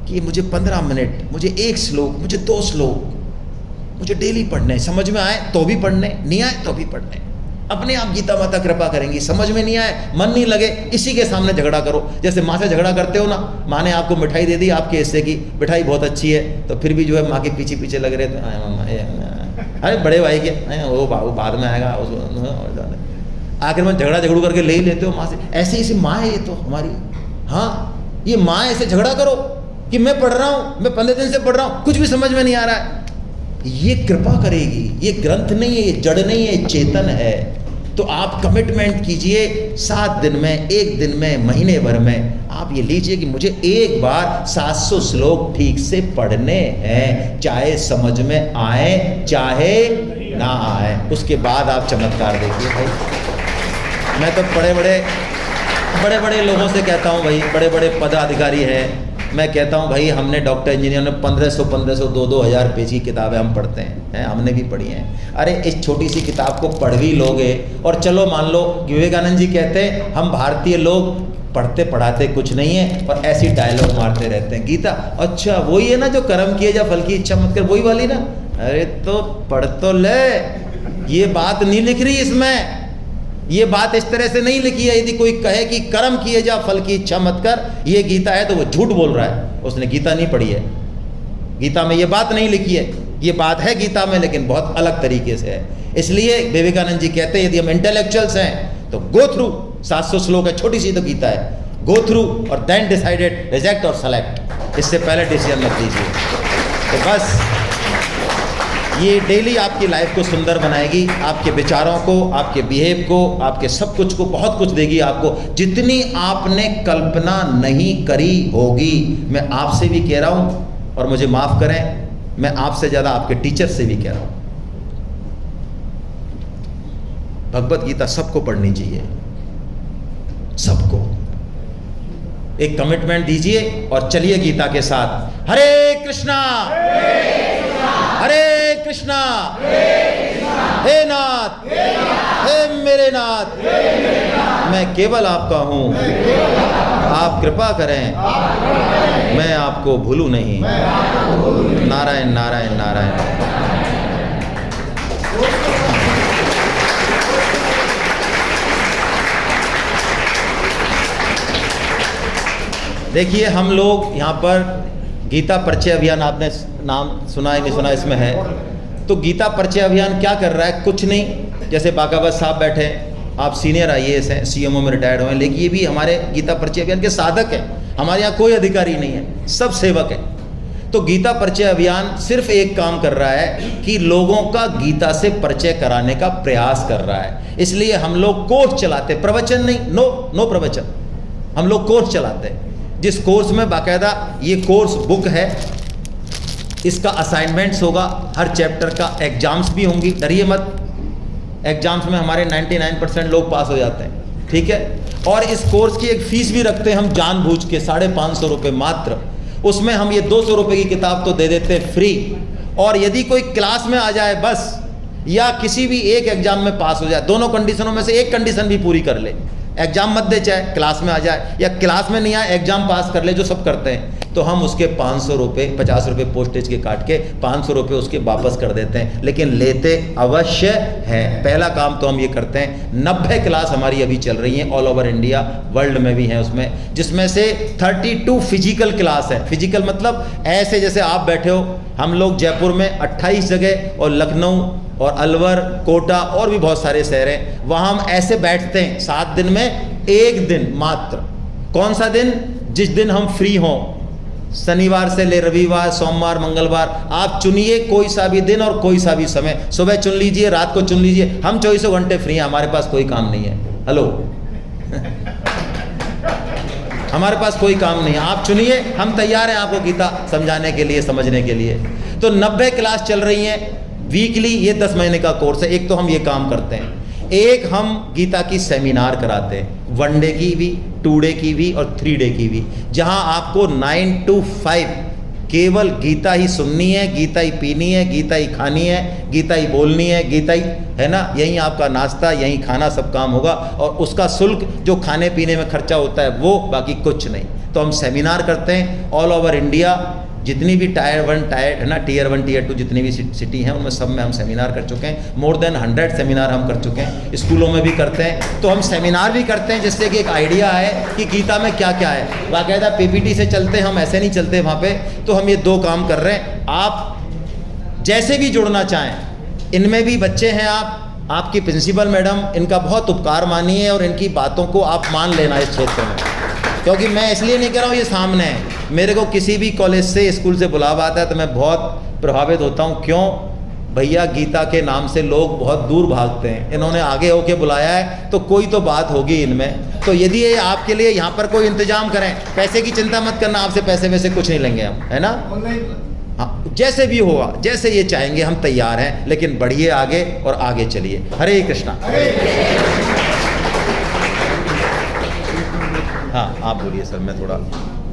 कि मुझे 15 मिनट, मुझे 1 श्लोक, मुझे 2 श्लोक मुझे डेली पढ़ने। समझ में आए तो भी पढ़ने, नहीं आए तो भी पढ़ने। अपने आप गीता माता कृपा करेंगी। समझ में नहीं आए, मन नहीं लगे, इसी के सामने झगड़ा करो। जैसे माँ से झगड़ा करते हो ना, माँ ने आपको मिठाई दे दी आपके हिस्से की, मिठाई बहुत अच्छी है, तो फिर भी जो है माँ के पीछे पीछे लग रहे थे। अरे बड़े भाई के वो बाद में आएगा, आखिर में झगड़ू करके ले ही लेते हो माँ से। ऐसी ऐसी माँ है ये तो हमारी। हाँ, ये माँ ऐसे झगड़ा करो कि मैं पढ़ रहा हूँ, मैं 15 दिन से पढ़ रहा हूँ, कुछ भी समझ में नहीं आ रहा है। ये कृपा करेगी। ये ग्रंथ नहीं है, ये जड़ नहीं है, चेतन है। तो आप कमिटमेंट कीजिए 7 दिन में, 1 दिन में, महीने भर में। आप ये लीजिए कि मुझे एक बार 700 श्लोक ठीक से पढ़ने हैं, चाहे समझ में आए चाहे ना आए। उसके बाद आप चमत्कार देखिए भाई। मैं तो बड़े बड़े लोगों से कहता हूँ भाई, बड़े बड़े पदाधिकारी हैं, मैं कहता हूँ भाई, हमने डॉक्टर इंजीनियर ने 1500 2,000 पेज की किताबें हम पढ़ते हैं, हमने भी पढ़ी हैं। अरे इस छोटी सी किताब को पढ़ भी लोगे, और चलो मान लो विवेकानंद जी कहते हैं हम भारतीय लोग पढ़ते पढ़ाते कुछ नहीं है और ऐसी डायलॉग मारते रहते हैं। गीता अच्छा वही है ना जो कर्म किए जा फल की इच्छा मत कर, वही वाली ना? अरे तो पढ़ तो ले। ये बात नहीं लिख रही इसमें, ये बात इस तरह से नहीं लिखी है। यदि कोई कहे कि कर्म किए जा फल की इच्छा मत कर, ये गीता है तो वो झूठ बोल रहा है, उसने गीता नहीं पढ़ी है। गीता में ये बात नहीं लिखी है। ये बात है गीता में, लेकिन बहुत अलग तरीके से है। इसलिए विवेकानंद जी कहते हैं यदि हम इंटेलेक्चुअल्स हैं तो गो थ्रू। 700 श्लोक है, छोटी सी तो गीता है। गो थ्रू और देन डिसाइडेड, रिजेक्ट और सेलेक्ट। इससे पहले डिसीजन मत लीजिए। तो बस ये डेली आपकी लाइफ को सुंदर बनाएगी, आपके विचारों को, आपके बिहेव को, आपके सब कुछ को, बहुत कुछ देगी आपको, जितनी आपने कल्पना नहीं करी होगी। मैं आपसे भी कह रहा हूँ, और मुझे माफ़ करें, मैं आपसे ज़्यादा आपके टीचर से भी कह रहा हूँ। भगवत गीता सबको पढ़नी चाहिए, सबको। एक कमिटमेंट दीजिए और चलिए गीता के साथ। हरे कृष्णा हरे कृष्णा, हे नाथ, हे मेरे नाथ, मैं केवल आपका हूँ, आप कृपा करें, मैं आपको भूलूं नहीं। नारायण नारायण नारायण। देखिए हम लोग यहाँ पर गीता परिचय अभियान, आपने नाम सुना है नहीं सुना, इसमें है। तो गीता परिचय अभियान क्या कर रहा है? कुछ नहीं। जैसे बाकावत साहब बैठे, आप सीनियर IAS हैं, CMO में रिटायर्ड हुए हैं, लेकिन ये भी हमारे गीता परिचय अभियान के साधक हैं। हमारे यहाँ कोई अधिकारी नहीं है, सब सेवक है। तो गीता परिचय अभियान सिर्फ एक काम कर रहा है कि लोगों का गीता से परिचय कराने का प्रयास कर रहा है। इसलिए हम लोग कोर्स चलाते, प्रवचन नहीं, नो प्रवचन, हम लोग कोर्स चलाते हैं, जिस कोर्स में बाकायदा ये कोर्स बुक है, इसका असाइनमेंट्स होगा, हर चैप्टर का एग्जाम्स भी होंगी। डरिए मत, एग्जाम्स में हमारे 99% लोग पास हो जाते हैं, ठीक है। और इस कोर्स की एक फ़ीस भी रखते हैं हम जानबूझ के, 550 रुपये मात्र। उसमें हम ये 200 रुपये की किताब तो दे देते हैं फ्री, और यदि कोई क्लास में आ जाए बस, या किसी भी एक एग्जाम में पास हो जाए, दोनों कंडीशनों में से एक कंडीशन भी पूरी कर ले, एग्जाम मत दे चाहे क्लास में आ जाए, या क्लास में नहीं आए एग्जाम पास कर ले, जो सब करते हैं, तो हम उसके 500 रुपये, 50 रुपये पोस्टेज के काट के 500 रुपये उसके वापस कर देते हैं, लेकिन लेते अवश्य हैं। पहला काम तो हम ये करते हैं, 90 क्लास हमारी अभी चल रही हैं ऑल ओवर इंडिया, वर्ल्ड में भी हैं उसमें, जिसमें से 32 फिजिकल क्लास है। फिजिकल मतलब ऐसे जैसे आप बैठे हो, हम लोग जयपुर में 28 जगह, और लखनऊ और अलवर, कोटा और भी बहुत सारे शहर हैं, वहाँ हम ऐसे बैठते हैं 7 दिन में 1 दिन मात्र। कौन सा दिन? जिस दिन हम फ्री हों, शनिवार से ले रविवार, सोमवार, मंगलवार, आप चुनिए कोई सा भी दिन और कोई सा भी समय, सुबह चुन लीजिए, रात को चुन लीजिए, हम 24 घंटे फ्री हैं, हमारे पास कोई काम नहीं है। हेलो हमारे पास कोई काम नहीं है, आप चुनिए, हम तैयार हैं आपको गीता समझाने के लिए, समझने के लिए। तो 90 क्लास चल रही हैं वीकली, ये 10 महीने का कोर्स है। एक तो हम ये काम करते हैं, एक हम गीता की सेमिनार कराते हैं, 1 डे की भी, 2 डे की भी और 3 डे की भी, जहां आपको 9 to 5 केवल गीता ही सुननी है, गीता ही पीनी है, गीता ही खानी है, गीता ही बोलनी है, गीता ही, है ना, यहीं आपका नाश्ता, यहीं खाना, सब काम होगा, और उसका शुल्क जो खाने पीने में खर्चा होता है वो, बाकी कुछ नहीं। तो हम सेमिनार करते हैं ऑल ओवर इंडिया, जितनी भी टायर 1 है ना, Tier 1 Tier 2 जितनी भी सिटी हैं, उनमें सब में हम सेमिनार कर चुके हैं। मोर देन 100 सेमिनार हम कर चुके हैं, स्कूलों में भी करते हैं। तो हम सेमिनार भी करते हैं जिससे कि एक आइडिया है कि गीता में क्या क्या है। बाकायदा PPT से चलते हैं हम, ऐसे नहीं चलते वहाँ पे। तो हम ये 2 काम कर रहे हैं। आप जैसे भी जुड़ना चाहें, इनमें भी बच्चे हैं, आपकी प्रिंसिपल मैडम, इनका बहुत उपकार मानिए और इनकी बातों को आप मान लेना इस क्षेत्र में, क्योंकि मैं इसलिए नहीं कह रहा हूँ, ये सामने है। मेरे को किसी भी कॉलेज से, स्कूल से बुलावा आता है तो मैं बहुत प्रभावित होता हूँ। क्यों? भैया गीता के नाम से लोग बहुत दूर भागते हैं, इन्होंने आगे होके बुलाया है तो कोई तो बात होगी इनमें। तो यदि ये आपके लिए यहाँ पर कोई इंतजाम करें, पैसे की चिंता मत करना, आपसे पैसे वैसे कुछ नहीं लेंगे हम, है ना। हाँ, जैसे भी होगा, जैसे ये चाहेंगे, हम तैयार हैं, लेकिन बढ़िए आगे और आगे चलिए। हरे कृष्णा। हाँ, आप बोलिए सर, मैं थोड़ा